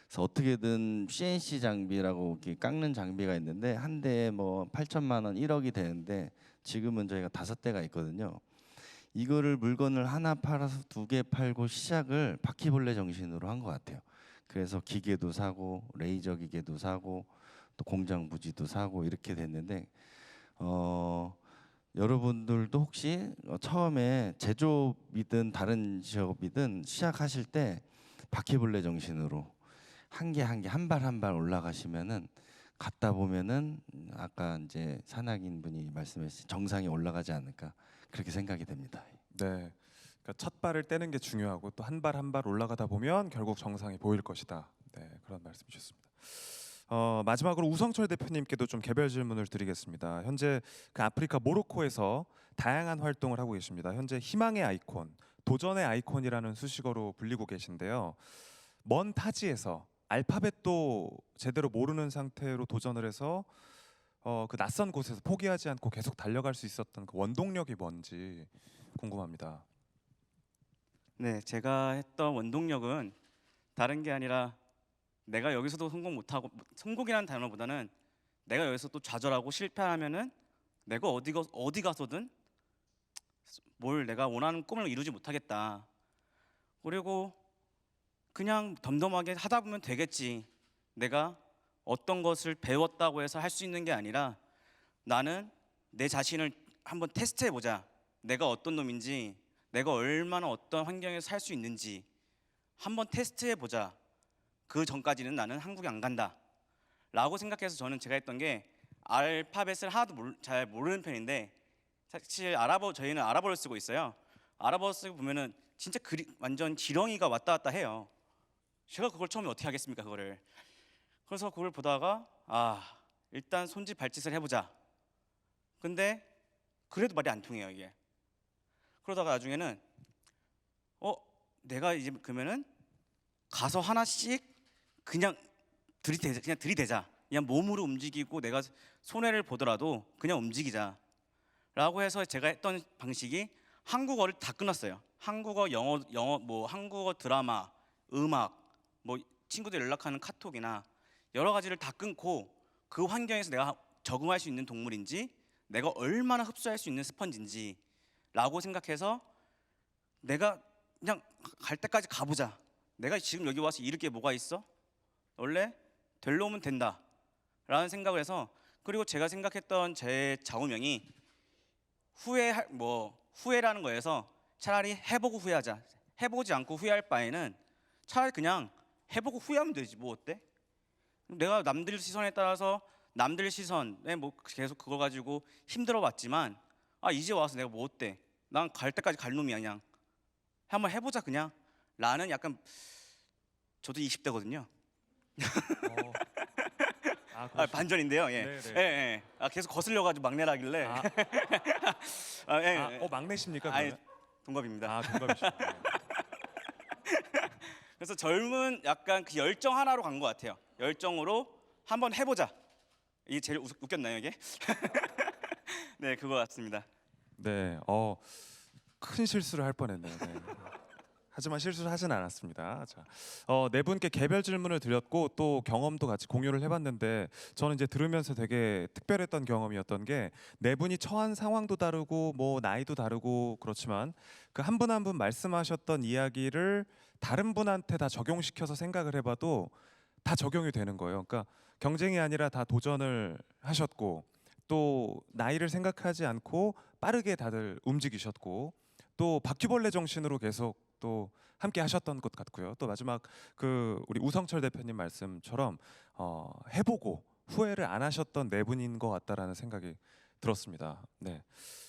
그래서 어떻게든 CNC 장비라고 이렇게 깎는 장비가 있는데 한 대에 뭐 8천만 원, 1억이 되는데 지금은 저희가 5대가 있거든요. 이거를 물건을 하나 팔아서 2개 팔고 시작을 바퀴벌레 정신으로 한 것 같아요. 그래서 기계도 사고 레이저 기계도 사고 또 공장 부지도 사고 이렇게 됐는데 여러분들도 혹시 처음에 제조업이든 다른 직업이든 시작하실 때 바퀴벌레 정신으로 한 개 한 개 한 발 한 발 올라가시면은 갔다 보면은 아까 이제 산악인 분이 말씀하신 정상에 올라가지 않을까 그렇게 생각이 됩니다. 네. 그러니까 첫 발을 떼는 게 중요하고 또 한 발 한 발 올라가다 보면 결국 정상이 보일 것이다. 네, 그런 말씀이셨습니다. 마지막으로 우성철 대표님께도 좀 개별 질문을 드리겠습니다. 현재 그 아프리카 모로코에서 다양한 활동을 하고 계십니다. 현재 희망의 아이콘, 도전의 아이콘이라는 수식어로 불리고 계신데요. 먼 타지에서 알파벳도 제대로 모르는 상태로 도전을 해서 그 낯선 곳에서 포기하지 않고 계속 달려갈 수 있었던 그 원동력이 뭔지 궁금합니다. 네, 제가 했던 원동력은 다른 게 아니라 내가 여기서도 성공 못하고 성공이라는 단어보다는 내가 여기서 또 좌절하고 실패하면은 내가 어디 가서든 뭘 내가 원하는 꿈을 이루지 못하겠다. 그리고 그냥 덤덤하게 하다 보면 되겠지. 내가 어떤 것을 배웠다고 해서 할 수 있는 게 아니라 나는 내 자신을 한번 테스트해 보자. 내가 어떤 놈인지, 내가 얼마나 어떤 환경에서 살 수 있는지 한번 테스트해 보자. 그 전까지는 나는 한국에 안 간다 라고 생각해서 제가 했던 게 알파벳을 하나도 잘 모르는 편인데 사실 저희는 아랍어를 쓰고 있어요. 아랍어 쓰고 보면은 진짜 완전 지렁이가 왔다 갔다 해요. 제가 그걸 처음에 어떻게 하겠습니까 그거를. 그래서 그걸 보다가 일단 손짓 발짓을 해보자. 근데 그래도 말이 안 통해요 이게. 그러다가 나중에는 내가 이제 그러면은 가서 하나씩 그냥 들이대자. 그냥 몸으로 움직이고 내가 손해를 보더라도 그냥 움직이자. 라고 해서 제가 했던 방식이 한국어를 다 끊었어요. 한국어, 영어, 뭐 한국어 드라마, 음악, 뭐 친구들 연락하는 카톡이나 여러 가지를 다 끊고 그 환경에서 내가 적응할 수 있는 동물인지 내가 얼마나 흡수할 수 있는 스펀지인지 라고 생각해서 내가 그냥 갈 때까지 가보자. 내가 지금 여기 와서 잃을 게 뭐가 있어? 원래 될로 오면 된다 라는 생각을 해서 그리고 제가 생각했던 제 좌우명이 후회라는 거에서 차라리 해보고 후회하자. 해보지 않고 후회할 바에는 차라리 그냥 해보고 후회하면 되지 뭐 어때? 내가 남들 시선에 따라서 남들 시선에 뭐 계속 그거 가지고 힘들어봤지만 이제 와서 내가 뭐 어때? 난 갈 때까지 갈 놈이야 그냥. 한번 해보자 그냥. 라는 약간 저도 20대거든요. 반전인데요. 예. 네네. 예, 예. 계속 거슬려가지고 막내라길래. 아, 예, 예. 막내십니까? 아니, 그러면? 동갑입니다. 동갑이시죠. 그래서 젊은 약간 그 열정 하나로 간 것 같아요. 열정으로 한번 해보자. 이게 제일 웃겼나요 이게? 네, 그거 같습니다. 네, 큰 실수를 할 뻔했네요. 네. 하지만 실수를 하진 않았습니다. 자, 네 분께 개별 질문을 드렸고 또 경험도 같이 공유를 해봤는데 저는 이제 들으면서 되게 특별했던 경험이었던 게 네 분이 처한 상황도 다르고 뭐 나이도 다르고 그렇지만 그 한 분 한 분 말씀하셨던 이야기를 다른 분한테 다 적용시켜서 생각을 해봐도 다 적용이 되는 거예요. 그러니까 경쟁이 아니라 다 도전을 하셨고 또 나이를 생각하지 않고 빠르게 다들 움직이셨고 또 바퀴벌레 정신으로 계속 또 함께 하셨던 것 같고요. 또 마지막 그 우리 우성철 대표님 말씀처럼 해보고 후회를 안 하셨던 네 분인 것 같다라는 생각이 들었습니다. 네.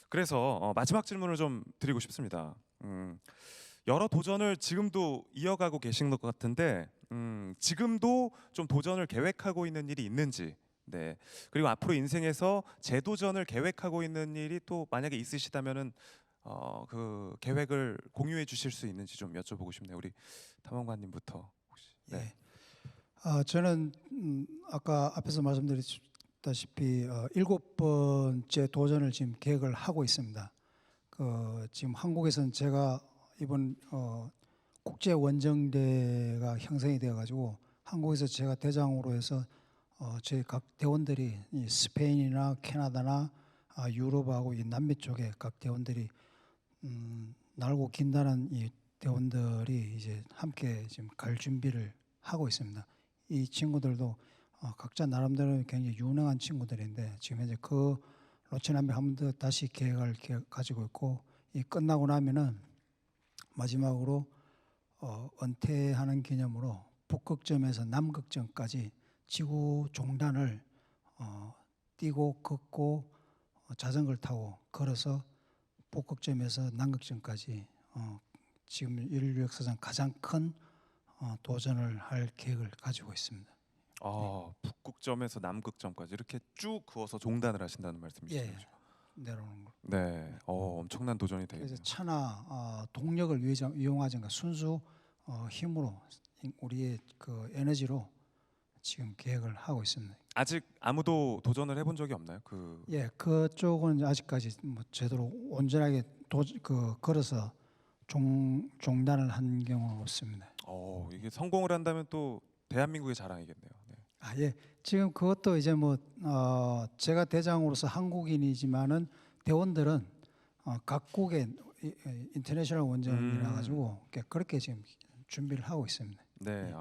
그래서 마지막 질문을 좀 드리고 싶습니다. 여러 도전을 지금도 이어가고 계신 것 같은데 지금도 좀 도전을 계획하고 있는 일이 있는지, 네. 그리고 앞으로 인생에서 재도전을 계획하고 있는 일이 또 만약에 있으시다면은 그 계획을 공유해 주실 수 있는지 좀 여쭤보고 싶네요. 우리 탐험가님부터 혹시. 네. 예. 저는 아까 앞에서 말씀드렸다시피 7번째 도전을 지금 계획을 하고 있습니다. 지금 한국에서는 제가 이번 국제 원정대가 형성이 되어가지고 한국에서 제가 대장으로 해서 저희 각 대원들이 이 스페인이나 캐나다나 유럽하고 이 남미 쪽에 각 대원들이 날고 긴다는 이 대원들이 이제 함께 지금 갈 준비를 하고 있습니다. 이 친구들도 각자 나름대로 굉장히 유능한 친구들인데 지금 현재 그 로체남미 한 번 더 다시 계획을 가지고 있고 이 끝나고 나면은 마지막으로 은퇴하는 기념으로 북극점에서 남극점까지 지구 종단을 뛰고 걷고 자전거를 타고 걸어서 북극점에서 남극점까지 지금 인류 역사상 가장 큰 도전을 할 계획을 가지고 있습니다. 북극점에서 남극점까지 이렇게 쭉 그어서 종단을 하신다는 말씀이시죠? 예, 내려오는 거. 네, 엄청난 도전이 되겠네요. 그래서 차나 동력을 이용하지 않고 순수 힘으로 우리의 그 에너지로 지금 계획을 하고 있습니다. 아직 아무도 도전을 해본 적이 없나요? 예, 그쪽은 아직까지 뭐 제대로 온전하게 걸어서 종단을 한 경우는 없습니다. 이게 성공을 한다면 또 대한민국의 자랑이겠네요. 네. 예, 지금 그것도 이제 뭐 제가 대장으로서 한국인이지만은 대원들은 각국의 인터내셔널 원정이라 가지고 그렇게 지금 준비를 하고 있습니다. 네,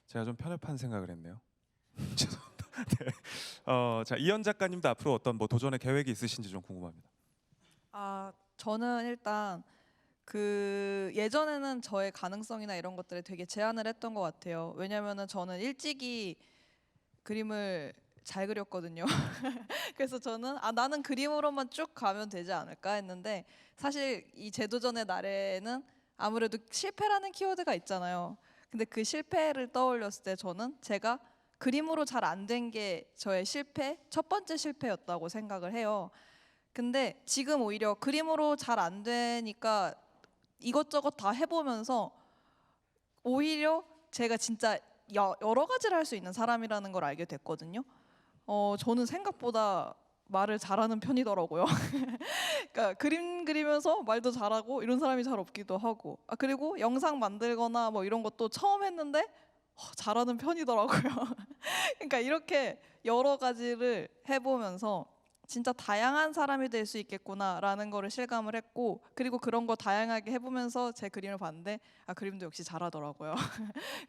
제가 좀 편협한 생각을 했네요. 죄송합니다. 네. 자, 이현 작가님도 앞으로 어떤 뭐 도전의 계획이 있으신지 좀 궁금합니다. 저는 일단 그 예전에는 저의 가능성이나 이런 것들을 되게 제한을 했던 것 같아요. 왜냐면은 저는 일찍이 그림을 잘 그렸거든요. 그래서 저는 나는 그림으로만 쭉 가면 되지 않을까 했는데 사실 이 재도전의 날에는 아무래도 실패라는 키워드가 있잖아요. 근데 그 실패를 떠올렸을 때 저는 제가 그림으로 잘 안 된 게 저의 첫 번째 실패였다고 생각을 해요. 근데 지금 오히려 그림으로 잘 안 되니까 이것저것 다 해보면서 오히려 제가 진짜 여러 가지를 할 수 있는 사람이라는 걸 알게 됐거든요. 저는 생각보다 말을 잘하는 편이더라고요. 그러니까 그림 그리면서 말도 잘하고 이런 사람이 잘 없기도 하고 그리고 영상 만들거나 뭐 이런 것도 처음 했는데 잘하는 편이더라고요. 그러니까 이렇게 여러 가지를 해보면서 진짜 다양한 사람이 될 수 있겠구나라는 거를 실감을 했고 그리고 그런 거 다양하게 해보면서 제 그림을 봤는데 그림도 역시 잘하더라고요.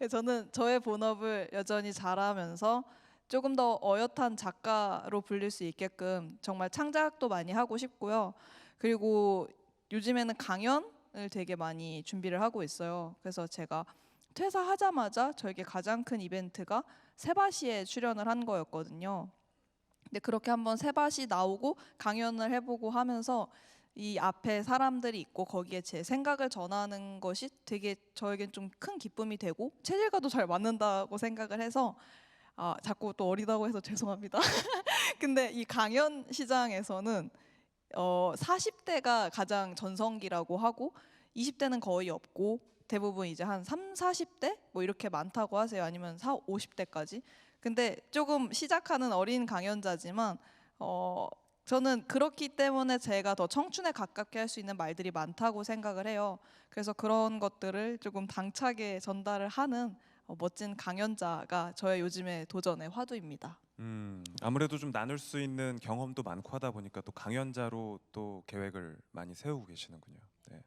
저는 저의 본업을 여전히 잘하면서 조금 더 어엿한 작가로 불릴 수 있게끔 정말 창작도 많이 하고 싶고요. 그리고 요즘에는 강연 되게 많이 준비를 하고 있어요. 그래서 제가 퇴사하자마자 저에게 가장 큰 이벤트가 세바시에 출연을 한 거였거든요. 근데 그렇게 한번 세바시 나오고 강연을 해보고 하면서 이 앞에 사람들이 있고 거기에 제 생각을 전하는 것이 되게 저에겐 좀 큰 기쁨이 되고 체질과도 잘 맞는다고 생각을 해서 자꾸 또 어리다고 해서 죄송합니다. 근데 이 강연 시장에서는 40대가 가장 전성기라고 하고 20대는 거의 없고 대부분 이제 한 3, 40대 뭐 이렇게 많다고 하세요. 아니면 4, 50대까지. 근데 조금 시작하는 어린 강연자지만 저는 그렇기 때문에 제가 더 청춘에 가깝게 할 수 있는 말들이 많다고 생각을 해요. 그래서 그런 것들을 조금 당차게 전달을 하는 멋진 강연자가 저의 요즘의 도전의 화두입니다. 아무래도 좀 나눌 수 있는 경험도 많고 하다 보니까 또 강연자로 또 계획을 많이 세우고 계시는군요. 네.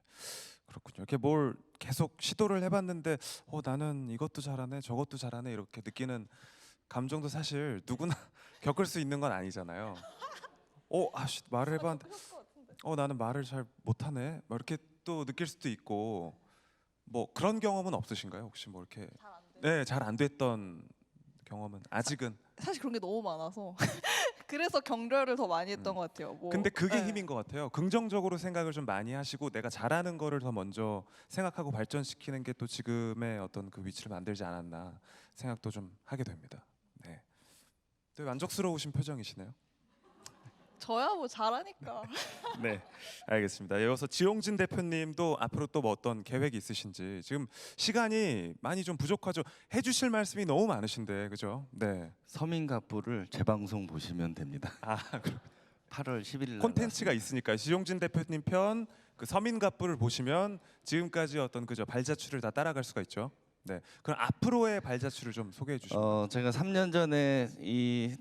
그렇군요. 이렇게 뭘 계속 시도를 해봤는데 나는 이것도 잘하네 저것도 잘하네 이렇게 느끼는 감정도 사실 누구나 겪을 수 있는 건 아니잖아요. 말을 해봤는데 나는 말을 잘 못하네 뭐 이렇게 또 느낄 수도 있고 뭐 그런 경험은 없으신가요? 혹시 뭐 이렇게 잘 안 됐던 경험은 아직은 사실 그런 게 너무 많아서 그래서 격려를 더 많이 했던 것 같아요. 뭐, 근데 그게 네. 힘인 것 같아요. 긍정적으로 생각을 좀 많이 하시고 내가 잘하는 거를 더 먼저 생각하고 발전시키는 게 또 지금의 어떤 그 위치를 만들지 않았나 생각도 좀 하게 됩니다. 네. 되게 만족스러우신 표정이시네요. 저야 뭐 잘하니까. 네, 알겠습니다. 이어서 지용진 대표님도 앞으로 또 뭐 어떤 계획이 있으신지 지금 시간이 많이 좀 부족하죠. 해주실 말씀이 너무 많으신데 그죠? 네. 서민갑부를 재방송 보시면 됩니다. 8월 11일 날 콘텐츠가 있으니까 지용진 대표님 편 그 서민갑부를 보시면 지금까지 어떤 그저 발자취를 다 따라갈 수가 있죠. 네. 그럼 앞으로의 발자취를 좀 소개해 주시면. 제가 3년 전에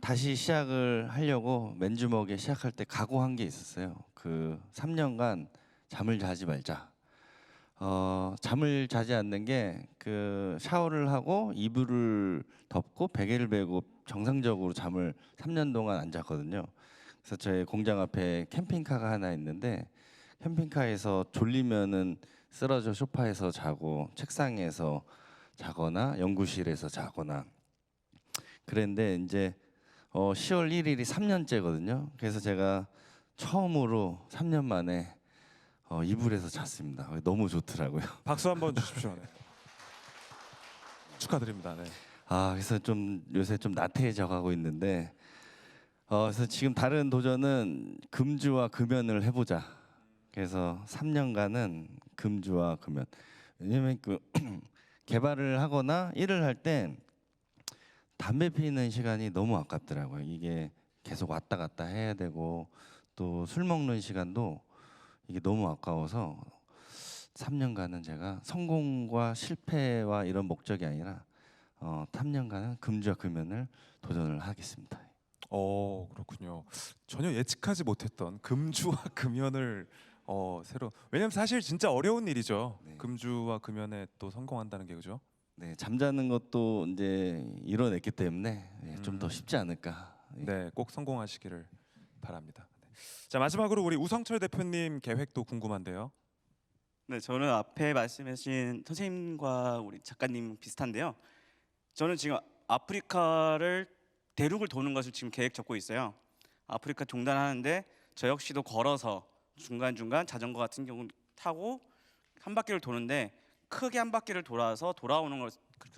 다시 시작을 하려고 맨주먹에 시작할 때 각오한 게 있었어요. 그 3년간 잠을 자지 말자. 잠을 자지 않는 게 그 샤워를 하고 이불을 덮고 베개를 베고 정상적으로 잠을 3년 동안 안 잤거든요. 그래서 저희 공장 앞에 캠핑카가 하나 있는데 캠핑카에서 졸리면은 쓰러져 소파에서 자고 책상에서 자거나 연구실에서 자거나 그랬는데 이제 10월 1일이 3년째거든요. 그래서 제가 처음으로 3년 만에 이불에서 잤습니다. 너무 좋더라고요. 박수 한번 주십시오. 네. 축하드립니다. 네. 그래서 좀 요새 좀 나태해져 가고 있는데 그래서 지금 다른 도전은 금주와 금연을 해보자. 그래서 3년간은 금주와 금연. 왜냐면 그 개발을 하거나 일을 할 때 담배 피는 시간이 너무 아깝더라고요. 이게 계속 왔다 갔다 해야 되고 또 술 먹는 시간도 이게 너무 아까워서 3년간은 제가 성공과 실패와 이런 목적이 아니라 3년간은 금주와 금연을 도전을 하겠습니다. 그렇군요. 전혀 예측하지 못했던 금주와 금연을 새로 왜냐면 사실 진짜 어려운 일이죠. 네. 금주와 금연에 또 성공한다는 게 그죠? 네, 잠자는 것도 이제 이뤄냈기 때문에 좀 더 쉽지 않을까. 네, 꼭 성공하시기를 바랍니다. 네. 자 마지막으로 우리 우성철 대표님 계획도 궁금한데요. 네, 저는 앞에 말씀하신 선생님과 우리 작가님 비슷한데요. 저는 지금 아프리카를 대륙을 도는 것을 지금 계획 잡고 있어요. 아프리카 종단하는데 저 역시도 걸어서 중간중간 자전거 같은 경우 타고 한 바퀴를 도는데 크게 한 바퀴를 돌아서 돌아오는 걸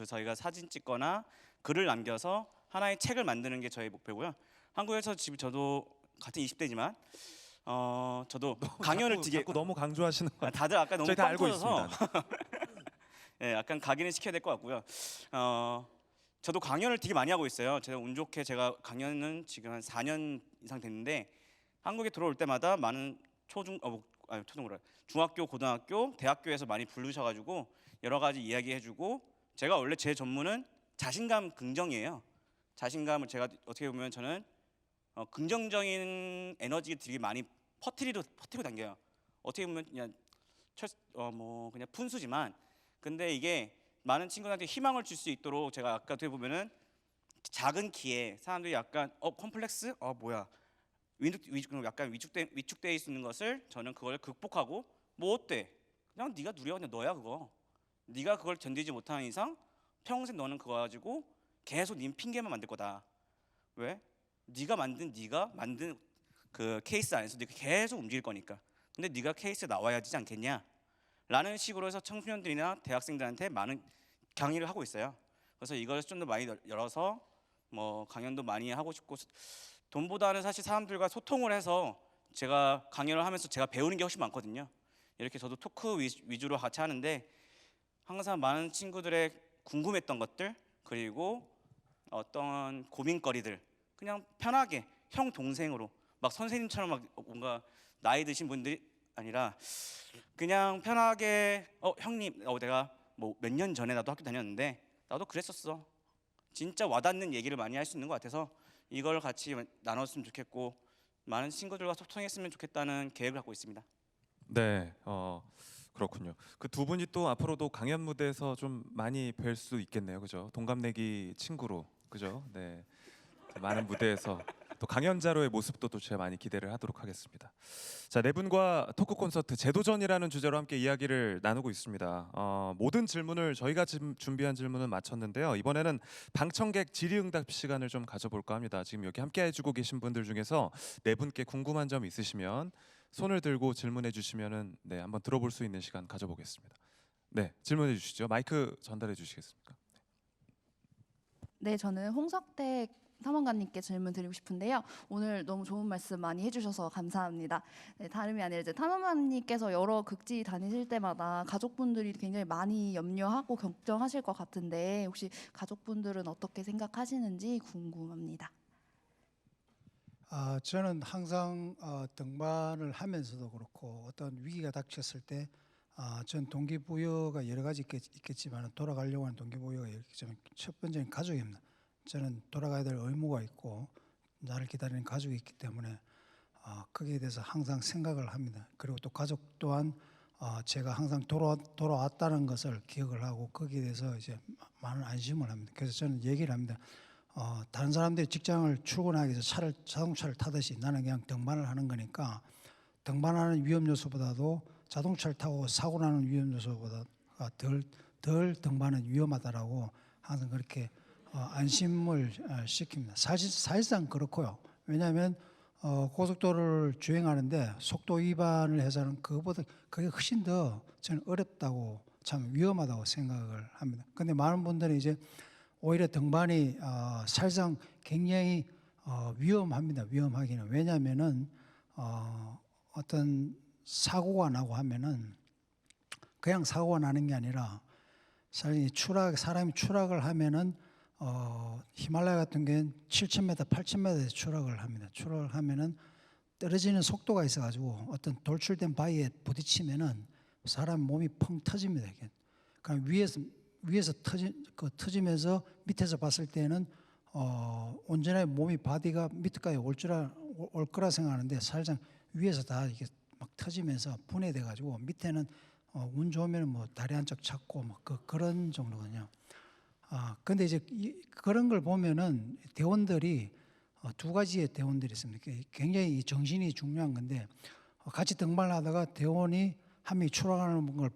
저희가 사진 찍거나 글을 남겨서 하나의 책을 만드는 게 저희 목표고요. 한국에서 지금 저도 같은 20대지만 저도 강연을 자꾸 너무 강조하시는 거 다들 아까 너무 저희 다 빵 알고 터져서 있습니다. 네, 약간 각인을 시켜야 될 것 같고요. 저도 강연을 되게 많이 하고 있어요. 제가 운 좋게 제가 강연은 지금 한 4년 이상 됐는데 한국에 들어올 때마다 많은 초중고라 중학교, 고등학교, 대학교에서 많이 부르셔가지고 여러 가지 이야기해주고 제가 원래 제 전문은 자신감 긍정이에요. 자신감을 제가 어떻게 보면 저는 긍정적인 에너지를 되게 많이 퍼뜨리고 당겨요. 어떻게 보면 그냥 그냥 푼수지만 근데 이게 많은 친구들한테 희망을 줄 수 있도록 제가 아까 어떻게 보면은 작은 키에 사람들이 약간 컴플렉스 뭐야 약간 위축돼 있는 것을 저는 그걸 극복하고 뭐 어때 그냥 네가 누려. 그냥 너야 그거. 네가 그걸 견디지 못하는 이상 평생 너는 그거 가지고 계속 네 핑계만 만들 거다. 왜? 네가 만든 그 케이스 안에서 네가 계속 움직일 거니까. 근데 네가 케이스에 나와야 되지 않겠냐? 라는 식으로 해서 청소년들이나 대학생들한테 많은 강의를 하고 있어요. 그래서 이걸 좀 더 많이 열어서 뭐 강연도 많이 하고 싶고, 돈보다는 사실 사람들과 소통을 해서 제가 강연을 하면서 제가 배우는 게 훨씬 많거든요. 이렇게 저도 토크 위주로 같이 하는데 항상 많은 친구들의 궁금했던 것들, 그리고 어떤 고민거리들 그냥 편하게 형 동생으로, 막 선생님처럼 막 뭔가 나이 드신 분들이 아니라 그냥 편하게 형님, 내가 뭐 몇 년 전에 나도 학교 다녔는데 나도 그랬었어. 진짜 와닿는 얘기를 많이 할 수 있는 것 같아서 이걸 같이 나눴으면 좋겠고 많은 친구들과 소통했으면 좋겠다는 계획을 갖고 있습니다. 네, 그렇군요. 그 두 분이 또 앞으로도 강연 무대에서 좀 많이 뵐 수 있겠네요, 그죠? 동갑내기 친구로, 그죠? 네, 많은 무대에서 또 강연자로의 모습도 또 제가 많이 기대를 하도록 하겠습니다. 자, 네 분과 토크 콘서트 재도전이라는 주제로 함께 이야기를 나누고 있습니다. 모든 질문을 저희가 지금 준비한 질문은 마쳤는데요. 이번에는 방청객 질의응답 시간을 좀 가져볼까 합니다. 지금 여기 함께 해주고 계신 분들 중에서 네 분께 궁금한 점 있으시면 손을 들고 질문해 주시면은 네, 한번 들어볼 수 있는 시간 가져보겠습니다. 네, 질문해 주시죠. 마이크 전달해 주시겠습니까? 네, 저는 홍석택 탐험가님께 질문 드리고 싶은데요. 오늘 너무 좋은 말씀 많이 해주셔서 감사합니다. 네, 다름이 아니라 이제 탐험가님께서 여러 극지 다니실 때마다 가족분들이 굉장히 많이 염려하고 걱정하실 것 같은데 혹시 가족분들은 어떻게 생각하시는지 궁금합니다. 저는 항상 등반을 하면서도 그렇고 어떤 위기가 닥쳤을 때 전 동기부여가 여러 가지 있겠지만 돌아가려고 하는 동기부여가 있겠지만 첫 번째는 가족입니다. 저는 돌아가야 될 의무가 있고 나를 기다리는 가족이 있기 때문에 거기에 대해서 항상 생각을 합니다. 그리고 또 가족 또한 제가 항상 돌아왔다는 것을 기억을 하고 거기에 대해서 이제 많은 안심을 합니다. 그래서 저는 얘기를 합니다. 다른 사람들이 직장을 출근하기 위해서 자동차를 타듯이 나는 그냥 등반을 하는 거니까 등반하는 위험 요소보다도 자동차를 타고 사고 나는 위험 요소보다 덜 등반은 위험하다라고 항상 그렇게 안심을 시킵니다. 사실상 그렇고요. 왜냐하면 고속도로를 주행하는데 속도 위반을 해서는 그거보다 그게 훨씬 더 저는 어렵다고 참 위험하다고 생각을 합니다. 그런데 많은 분들이 이제 오히려 등반이 사실상 굉장히 위험합니다. 위험하기는. 왜냐하면은 어떤 사고가 나고 하면은 그냥 사고가 나는 게 아니라 사람이 추락을 하면은 히말라야 같은 경우는 7,000m, 8,000m에서 추락을 합니다. 추락을 하면은 떨어지는 속도가 있어가지고 어떤 돌출된 바위에 부딪히면은 사람 몸이 펑 터집니다. 이게. 그러니까 위에서 터지면서 밑에서 봤을 때는 온전히 몸이 바디가 밑에까지 올 거라 생각하는데 사실상 위에서 다 이게 막 터지면서 분해돼 가지고 밑에는 운 좋으면 뭐 다리 한쪽 찾고 뭐 그런 정도거든요. 근데 이제 그런 걸 보면은 대원들이 두 가지의 대원들이 있습니다. 굉장히 정신이 중요한 건데 같이 등반을 하다가 대원이 한 명이 추락하는 걸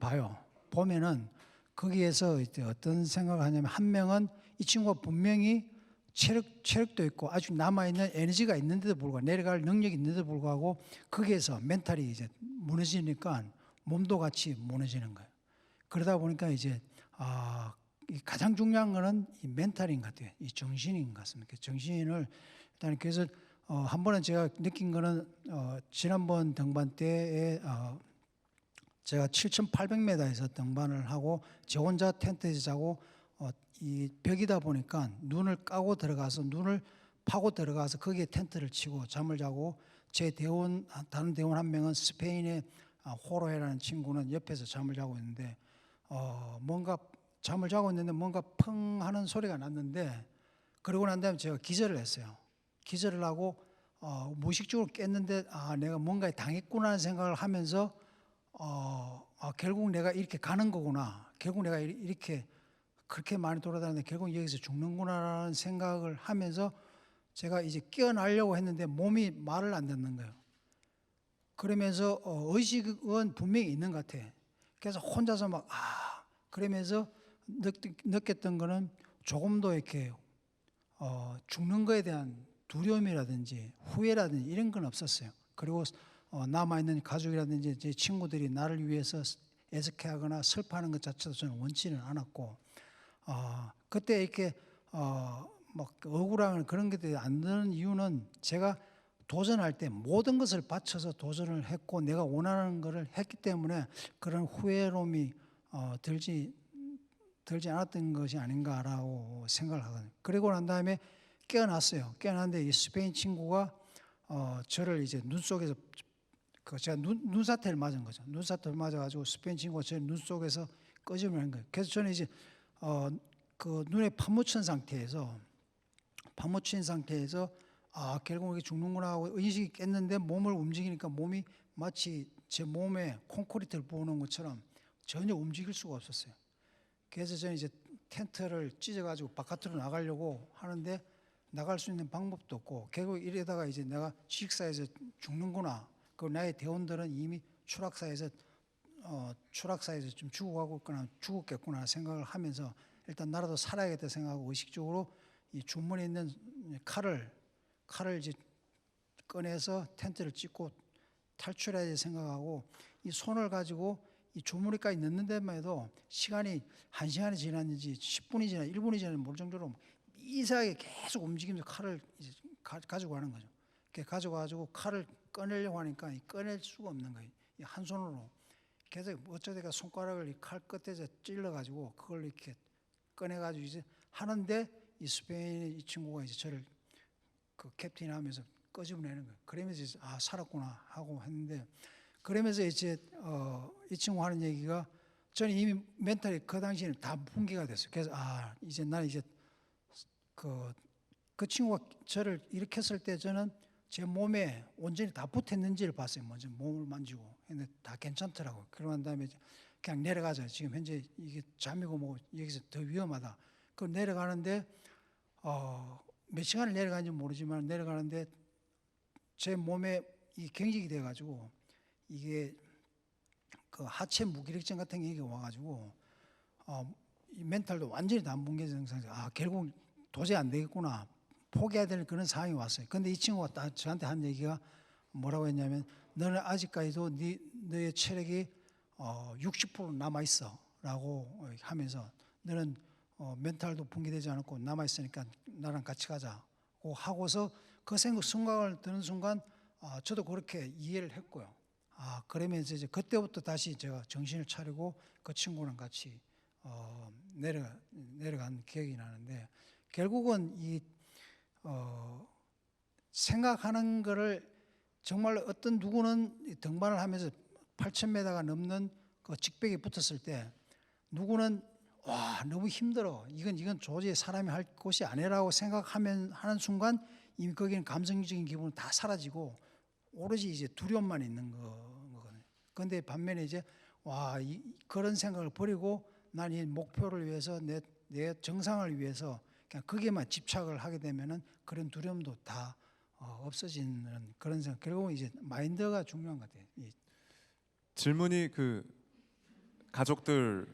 보면은 거기에서 이제 어떤 생각을 하냐면 한 명은 이 친구가 분명히 체력도 있고 아직 남아있는 에너지가 있는데도 불구하고 내려갈 능력이 있는데도 불구하고 거기에서 멘탈이 이제 무너지니까 몸도 같이 무너지는 거예요. 그러다 보니까 이제 가장 중요한 거는 이 멘탈인 것 같아요. 이 정신인 것 같습니다. 정신을 일단 그래서 한 번은 제가 느낀 거는 지난번 등반 때에 제가 7,800m에서 등반을 하고 저 혼자 텐트에서 자고 이 벽이다 보니까 눈을 까고 들어가서 눈을 파고 들어가서 거기에 텐트를 치고 잠을 자고 제 다른 대원 한 명은 스페인의 호로헤라는 친구는 옆에서 잠을 자고 있는데 뭔가 잠을 자고 있는데 뭔가 펑 하는 소리가 났는데 그러고 난 다음에 제가 기절을 했어요. 기절을 하고 무의식적으로 깼는데 내가 뭔가에 당했구나 하는 생각을 하면서 결국 내가 이렇게 가는 거구나. 결국 내가 이렇게 그렇게 많이 돌아다니는데 결국 여기서 죽는구나라는 생각을 하면서 제가 이제 깨어나려고 했는데 몸이 말을 안 듣는 거예요. 그러면서 의식은 분명히 있는 것 같아. 그래서 혼자서 막 그러면서 느꼈던 거는 조금도 이렇게 죽는 거에 대한 두려움이라든지 후회라든지 이런 건 없었어요. 그리고 남아있는 가족이라든지 제 친구들이 나를 위해서 애석해하거나 슬퍼하는 것 자체도 저는 원치는 않았고 그때 이렇게 막 억울한 그런 것들이 안 드는 이유는 제가 도전할 때 모든 것을 바쳐서 도전을 했고 내가 원하는 것을 했기 때문에 그런 후회로움이 들지 않았던 것이 아닌가라고 생각을 하거든요. 그리고 난 다음에 깨어났어요. 깨어났는데 이 스페인 친구가 저를 이제 눈 속에서 제가 눈사태를 맞은 거죠. 눈사태를 맞아가지고 스페인 친구가 제 눈 속에서 꺼짐을 거예요. 그래서 저는 이제 그 눈에 파묻힌 상태에서 결국 이게 죽는구나 하고 의식이 깼는데 몸을 움직이니까 몸이 마치 제 몸에 콘크리트를 부어놓은 것처럼 전혀 움직일 수가 없었어요. 그래서 저는 이제 텐트를 찢어가지고 바깥으로 나가려고 하는데 나갈 수 있는 방법도 없고 결국 이러다가 이제 내가 지식사에서 죽는구나. 그 나의 대원들은 이미 추락사에서 좀 죽었겠구나 생각을 하면서 일단 나라도 살아야겠다 생각하고 의식적으로 이 주머니에 있는 칼을 이제 꺼내서 텐트를 찢고 탈출해야 생각하고 이 손을 가지고 이 주머니까지 넣는 데만 해도 시간이 1시간이 지났는지 10분이 지나 1분이 지났는지 모를 정도로 이상하게 계속 움직이면서 칼을 이제 가지고 가는 거죠. 이렇게 가져가지고 칼을 꺼내려고 하니까 꺼낼 수가 없는 거예요. 한 손으로. 그래서 어쩌다가 손가락을 이 칼 끝에서 찔러가지고 그걸 이렇게 꺼내가지고 이제 하는데 이 스페인 이 친구가 이제 저를 그 캡틴 하면서 꺼집어내는 거예요. 그러면서 이제 살았구나 하고 했는데 그러면서 이제 이 친구 하는 얘기가 저는 이미 멘탈이 그 당시에는 다 붕괴가 됐어요. 그래서 이제 나는 이제 그 친구가 저를 일으켰을 때 저는 제 몸에 온전히 다 붙었는지를 봤어요. 먼저 몸을 만지고 근데 다 괜찮더라고요. 그러고 난 다음에 그냥 내려가자. 지금 현재 이게 잠이고 뭐 여기서 더 위험하다. 그 내려가는데 몇 시간을 내려가는지 모르지만 내려가는데 제 몸에 이 경직이 돼가지고 이게 그 하체 무기력증 같은 게 와가지고 이 멘탈도 완전히 다 붕괴된 상태에서 결국 도저히 안 되겠구나 포기해야 되는 그런 상황이 왔어요. 근데 이 친구가 저한테 한 얘기가 뭐라고 했냐면 너는 아직까지도 너의 체력이 60% 남아 있어라고 하면서 너는 멘탈도 붕괴되지 않았고 남아 있으니까 나랑 같이 가자고 하고서 그 생각을 드는 순간 저도 그렇게 이해를 했고요. 그러면서 이제 그때부터 다시 제가 정신을 차리고 그 친구랑 같이 내려간 기억이 나는데 결국은 이 생각하는 거를 정말 어떤 누구는 등반을 하면서 8,000m가 넘는 그 직벽에 붙었을 때 누구는 너무 힘들어 이건 도저히 사람이 할 것이 아니라고 생각하면 하는 순간 이미 거기는 감성적인 기분은 다 사라지고 오로지 이제 두려움만 있는 거거든요. 그런데 반면에 이제 그런 생각을 버리고 난 이 목표를 위해서 내 정상을 위해서 그냥 거기에만 집착을 하게 되면은 그런 두려움도 다 없어지는 그런 생각. 결국은 이제 마인드가 중요한 것 같아요. 질문이 그 가족들이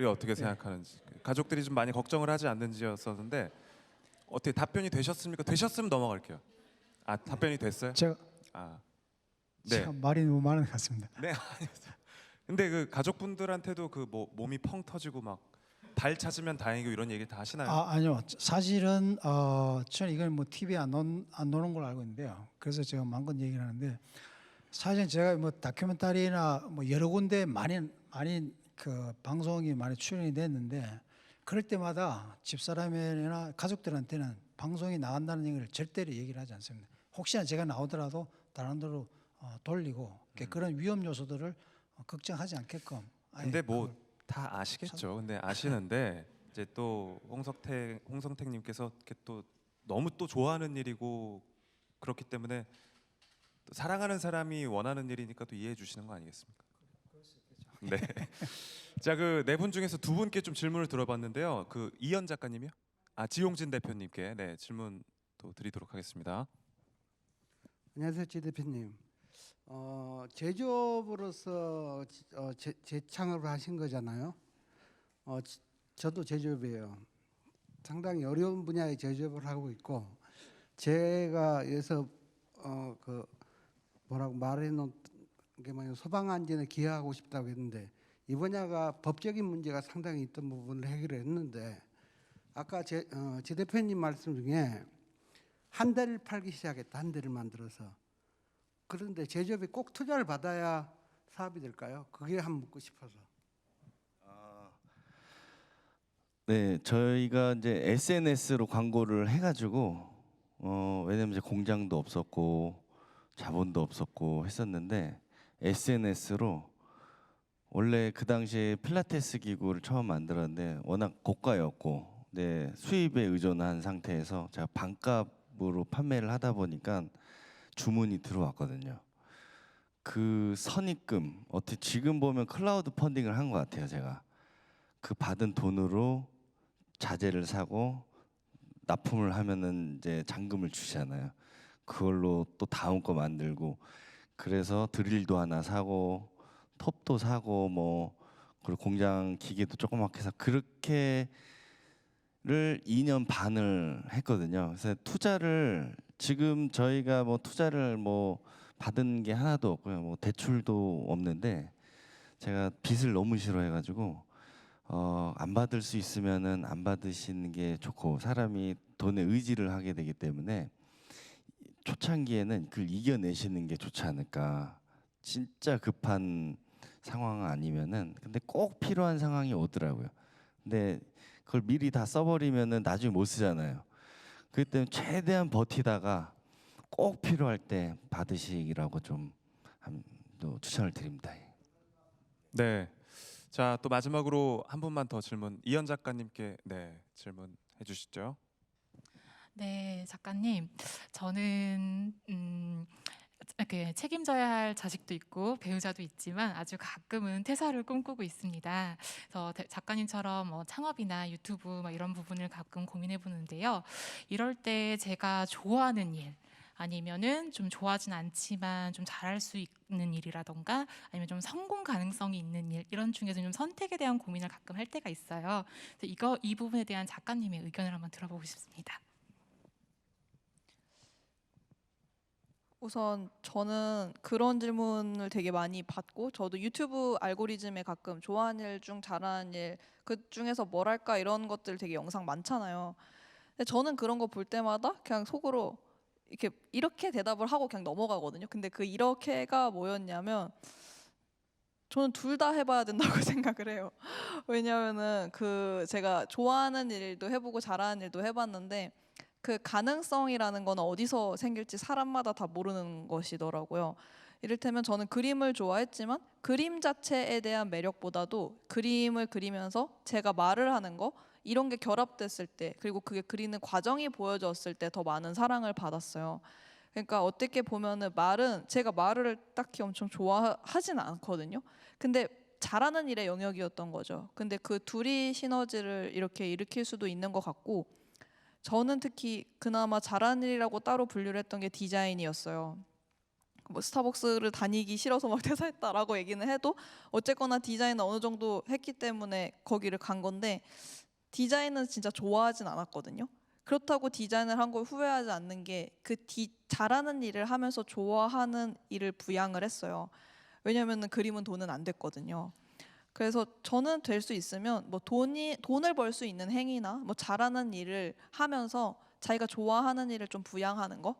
어떻게 생각하는지, 가족들이 좀 많이 걱정을 하지 않는지였었는데 어떻게 답변이 되셨습니까? 되셨으면 넘어갈게요. 답변이 됐어요? 제가 네. 말이 너무 많은 것 같습니다. 네. 근데 그 가족분들한테도 그 뭐 몸이 펑 터지고 막 발 찾으면 다행이고 이런 얘기 다 하시나요? 아니요. 사실은 저는 이건 뭐 TV에 안 나오는 걸로 알고 있는데요. 그래서 제가 마음껏 얘기를 하는데 사실 제가 뭐 다큐멘터리나 뭐 여러 군데 많이 그 방송이 많이 출연이 됐는데 그럴 때마다 집사람이나 가족들한테는 방송이 나간다는 얘기를 절대로 얘기를 하지 않습니다. 혹시나 제가 나오더라도 다른 데로 돌리고 그런 위험 요소들을 걱정하지 않게끔. 근데 뭐 다 아시겠죠. 근데 아시는데 이제 또 홍성택님께서 이렇게 또 너무 또 좋아하는 일이고 그렇기 때문에 또 사랑하는 사람이 원하는 일이니까 또 이해해 주시는 거 아니겠습니까? 네. 자, 그 네 분 중에서 두 분께 좀 질문을 들어봤는데요. 그 이현 작가님이요? 지용진 대표님께 질문 또 드리도록 하겠습니다. 안녕하세요, 지 대표님. 제조업으로서 재창업을 하신 거잖아요. 저도 제조업이에요. 상당히 어려운 분야의 제조업을 하고 있고 제가 여기서 그 뭐라고 말해놓은 게 뭐냐면 소방안전에 기여하고 싶다고 했는데 이 분야가 법적인 문제가 상당히 있던 부분을 해결했는데 아까 제 대표님 말씀 중에 한 대를 팔기 시작했다. 한 대를 만들어서. 그런데 제조업이 꼭 투자를 받아야 사업이 될까요? 그게 한번 묻고 싶어서. 네, 저희가 이제 SNS로 광고를 해가지고 왜냐면 이제 공장도 없었고 자본도 없었고 했었는데 SNS로 원래 그 당시에 필라테스 기구를 처음 만들었는데 워낙 고가였고 네, 수입에 의존한 상태에서 제가 반값으로 판매를 하다 보니까 주문이 들어왔거든요. 그 선입금 어떻게 지금 보면 클라우드 펀딩을 한 것 같아요. 제가 그 받은 돈으로 자재를 사고 납품을 하면은 이제 잔금을 주시잖아요. 그걸로 또 다음 거 만들고 그래서 드릴도 하나 사고 톱도 사고 뭐 그리고 공장 기계도 조그맣게 해서 그렇게를 2년 반을 했거든요. 그래서 투자를 지금 저희가 뭐 투자를 뭐 받은 게 하나도 없고요. 뭐 대출도 없는데 제가 빚을 너무 싫어해가지고 안 받을 수 있으면은 안 받으시는 게 좋고 사람이 돈에 의지를 하게 되기 때문에 초창기에는 그걸 이겨내시는 게 좋지 않을까. 진짜 급한 상황 아니면은 근데 꼭 필요한 상황이 오더라고요. 근데 그걸 미리 다 써버리면은 나중에 못 쓰잖아요. 그렇기 때문에 최대한 버티다가 꼭 필요할 때 받으시라고 좀 또 추천을 드립니다. 네. 자, 또 마지막으로 한 분만 더 질문. 이현 작가님께 네, 질문해 주시죠. 네, 작가님. 저는 이렇게 책임져야 할 자식도 있고 배우자도 있지만 아주 가끔은 퇴사를 꿈꾸고 있습니다. 그래서 작가님처럼 뭐 창업이나 유튜브 뭐 이런 부분을 가끔 고민해 보는데요. 이럴 때 제가 좋아하는 일 아니면은 좀 좋아하진 않지만 좀 잘할 수 있는 일이라던가 아니면 좀 성공 가능성이 있는 일 이런 중에서 좀 선택에 대한 고민을 가끔 할 때가 있어요. 그래서 이 부분에 대한 작가님의 의견을 한번 들어보고 싶습니다. 우선 저는 그런 질문을 되게 많이 받고 저도 유튜브 알고리즘에 가끔 좋아하는 일 중 잘하는 일 그 중에서 뭘 할까 이런 것들 되게 영상 많잖아요. 근데 저는 그런 거 볼 때마다 그냥 속으로 이렇게 대답을 하고 그냥 넘어가거든요. 근데 그 이렇게가 뭐였냐면 저는 둘 다 해봐야 된다고 생각을 해요. 왜냐하면은 그 제가 좋아하는 일도 해보고 잘하는 일도 해봤는데 그 가능성이라는 건 어디서 생길지 사람마다 다 모르는 것이더라고요. 이를테면 저는 그림을 좋아했지만 그림 자체에 대한 매력보다도 그림을 그리면서 제가 말을 하는 거 이런 게 결합됐을 때 그리고 그게 그리는 과정이 보여졌을 때 더 많은 사랑을 받았어요. 그러니까 어떻게 보면은 제가 말을 딱히 엄청 좋아하진 않거든요. 근데 잘하는 일의 영역이었던 거죠. 근데 그 둘이 시너지를 이렇게 일으킬 수도 있는 것 같고 저는 특히 그나마 잘하는 일이라고 따로 분류를 했던 게 디자인이었어요. 뭐 스타벅스를 다니기 싫어서 막 퇴사했다라고 얘기는 해도 어쨌거나 디자인은 어느 정도 했기 때문에 거기를 간 건데 디자인은 진짜 좋아하진 않았거든요. 그렇다고 디자인을 한 걸 후회하지 않는 게 잘하는 일을 하면서 좋아하는 일을 부양을 했어요. 왜냐하면 그림은 돈은 안 됐거든요. 그래서 저는 될 수 있으면 뭐 돈을 벌 수 있는 행위나 뭐 잘하는 일을 하면서 자기가 좋아하는 일을 좀 부양하는 거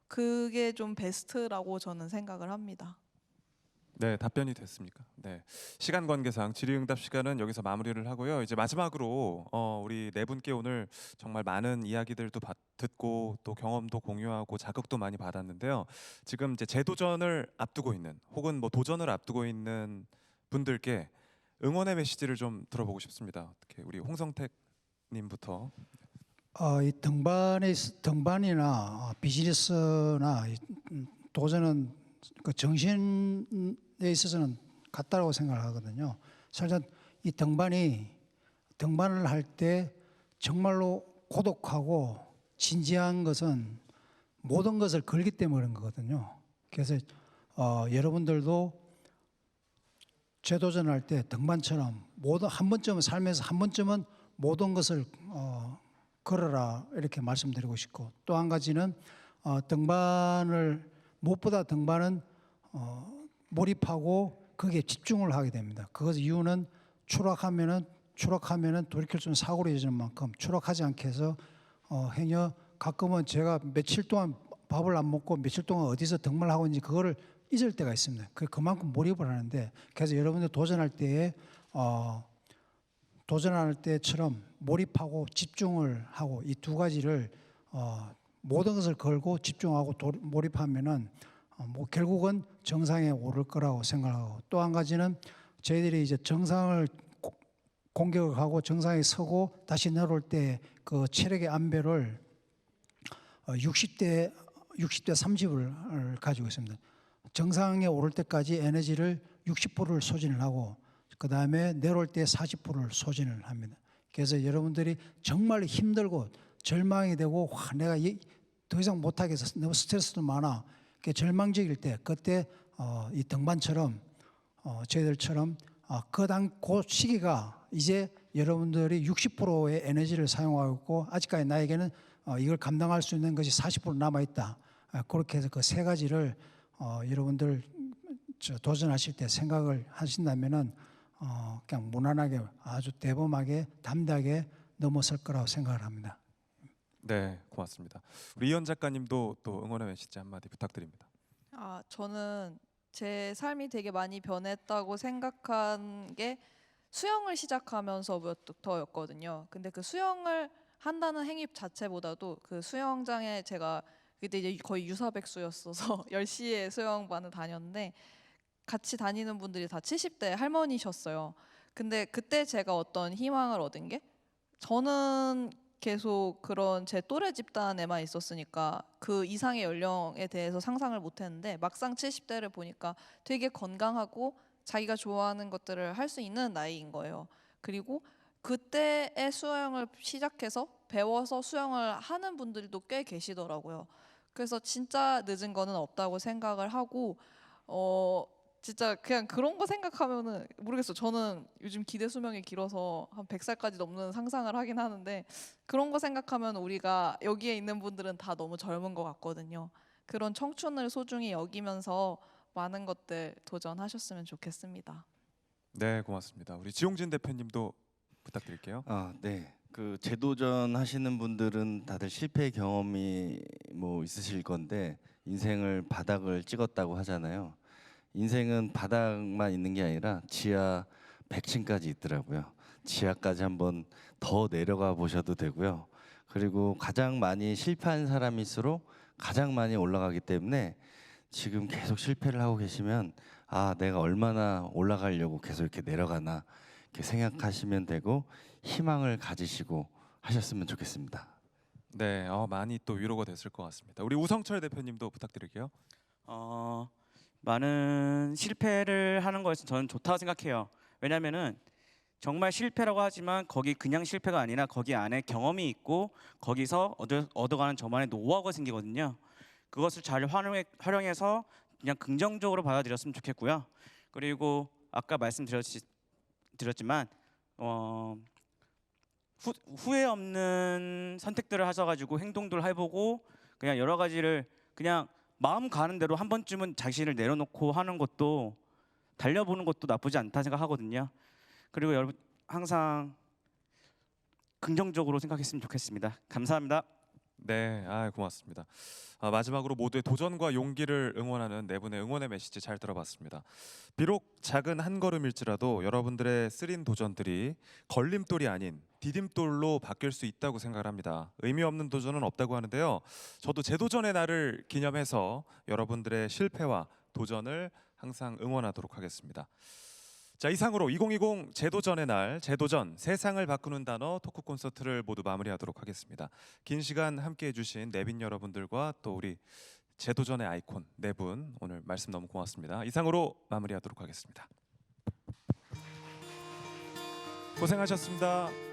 그게 좀 베스트라고 저는 생각을 합니다. 네, 답변이 됐습니까? 네, 시간 관계상 질의응답 시간은 여기서 마무리를 하고요. 이제 마지막으로 우리 네 분께 오늘 정말 많은 이야기들도 듣고 또 경험도 공유하고 자극도 많이 받았는데요. 지금 이제 재도전을 앞두고 있는 혹은 뭐 도전을 앞두고 있는 분들께 응원의 메시지를 좀 들어보고 싶습니다. 어떻게 우리 홍성택님부터. 이 등반이나 비즈니스나 도전은 그 정신에 있어서는 같다고 생각을 하거든요. 사실 이 등반을 할 때 정말로 고독하고 진지한 것은 모든 것을 걸기 때문에 그런 거거든요. 그래서 여러분들도 재도전할 때 등반처럼 모든 한 번쯤은 삶에서 한 번쯤은 모든 것을 걸어라 이렇게 말씀드리고 싶고, 또 한 가지는 등반을 무엇보다 등반은 몰입하고 거기에 집중을 하게 됩니다. 그 이유는 추락하면은 돌이킬 수 있는 사고로 이어지는 만큼 추락하지 않게 해서 행여 가끔은 제가 며칠 동안 밥을 안 먹고 며칠 동안 어디서 등반을 하고 있는지 그거를 잊을 때가 있습니다. 그만큼 몰입을 하는데, 그래서 여러분들 도전할 때처럼 몰입하고 집중을 하고 이 두 가지를 모든 것을 걸고 집중하고 몰입하면은 뭐 결국은 정상에 오를 거라고 생각하고, 또 한 가지는 저희들이 이제 정상을 공격하고 정상에 서고 다시 내려올 때 그 체력의 안배를 60대 30을 가지고 있습니다. 정상에 오를 때까지 에너지를 60%를 소진을 하고 그 다음에 내려올 때 40%를 소진을 합니다. 그래서 여러분들이 정말 힘들고 절망이 되고 내가 더 이상 못하겠어, 너무 스트레스도 많아, 절망적일 때 그때 이 등반처럼 저희들처럼 그 시기가 이제 여러분들이 60%의 에너지를 사용하고 있고 아직까지 나에게는 이걸 감당할 수 있는 것이 40% 남아있다. 그렇게 해서 그 세 가지를 여러분들 도전하실 때 생각을 하신다면은 그냥 무난하게 아주 대범하게 담대하게 넘어설 거라고 생각을 합니다. 네, 고맙습니다. 우리 이현 작가님도 또 응원의 메시지 한마디 부탁드립니다. 저는 제 삶이 되게 많이 변했다고 생각한 게 수영을 시작하면서부터였거든요. 근데 그 수영을 한다는 행위 자체보다도 그 수영장에 제가 그때 이제 거의 유사백수였어서 10시에 수영반을 다녔는데 같이 다니는 분들이 다 70대 할머니셨어요. 근데 그때 제가 어떤 희망을 얻은 게, 저는 계속 그런 제 또래 집단에만 있었으니까 그 이상의 연령에 대해서 상상을 못했는데 막상 70대를 보니까 되게 건강하고 자기가 좋아하는 것들을 할 수 있는 나이인 거예요. 그리고 그때의 수영을 시작해서 배워서 수영을 하는 분들도 꽤 계시더라고요. 그래서 진짜 늦은 거는 없다고 생각을 하고 진짜 그냥 그런 거 생각하면은 모르겠어요. 저는 요즘 기대 수명이 길어서 한 100살까지 넘는 상상을 하긴 하는데 그런 거 생각하면 우리가 여기에 있는 분들은 다 너무 젊은 것 같거든요. 그런 청춘을 소중히 여기면서 많은 것들 도전하셨으면 좋겠습니다. 네, 고맙습니다. 우리 지용진 대표님도 부탁드릴게요. 네. 그 재도전 하시는 분들은 다들 실패 경험이 뭐 있으실 건데 인생을 바닥을 찍었다고 하잖아요. 인생은 바닥만 있는 게 아니라 지하 100층까지 있더라고요. 지하까지 한번 더 내려가 보셔도 되고요. 그리고 가장 많이 실패한 사람일수록 가장 많이 올라가기 때문에 지금 계속 실패를 하고 계시면 내가 얼마나 올라가려고 계속 이렇게 내려가나 이렇게 생각하시면 되고 희망을 가지시고 하셨으면 좋겠습니다. 네, 많이 또 위로가 됐을 것 같습니다. 우리 우성철 대표님도 부탁드릴게요. 많은 실패를 하는 것에서 저는 좋다고 생각해요. 왜냐면은 정말 실패라고 하지만 거기 그냥 실패가 아니라 거기 안에 경험이 있고 거기서 얻어가는 저만의 노하우가 생기거든요. 그것을 잘 활용해서 그냥 긍정적으로 받아들였으면 좋겠고요. 그리고 아까 말씀드렸지만 후회 없는 선택들을 하셔가지고 행동들을 해보고 그냥 여러 가지를 그냥 마음 가는 대로 한 번쯤은 자신을 내려놓고 하는 것도 달려보는 것도 나쁘지 않다 생각하거든요. 그리고 여러분 항상 긍정적으로 생각했으면 좋겠습니다. 감사합니다. 네, 고맙습니다. 마지막으로 모두의 도전과 용기를 응원하는 네 분의 응원의 메시지 잘 들어봤습니다. 비록 작은 한 걸음일지라도 여러분들의 쓰린 도전들이 걸림돌이 아닌 디딤돌로 바뀔 수 있다고 생각합니다. 의미 없는 도전은 없다고 하는데요. 저도 재도전의 날을 기념해서 여러분들의 실패와 도전을 항상 응원하도록 하겠습니다. 자, 이상으로 2020 재도전의 날, 재도전, 세상을 바꾸는 단어 토크 콘서트를 모두 마무리하도록 하겠습니다. 긴 시간 함께해 주신 내빈 여러분들과 또 우리 재도전의 아이콘 네 분 오늘 말씀 너무 고맙습니다. 이상으로 마무리하도록 하겠습니다. 고생하셨습니다.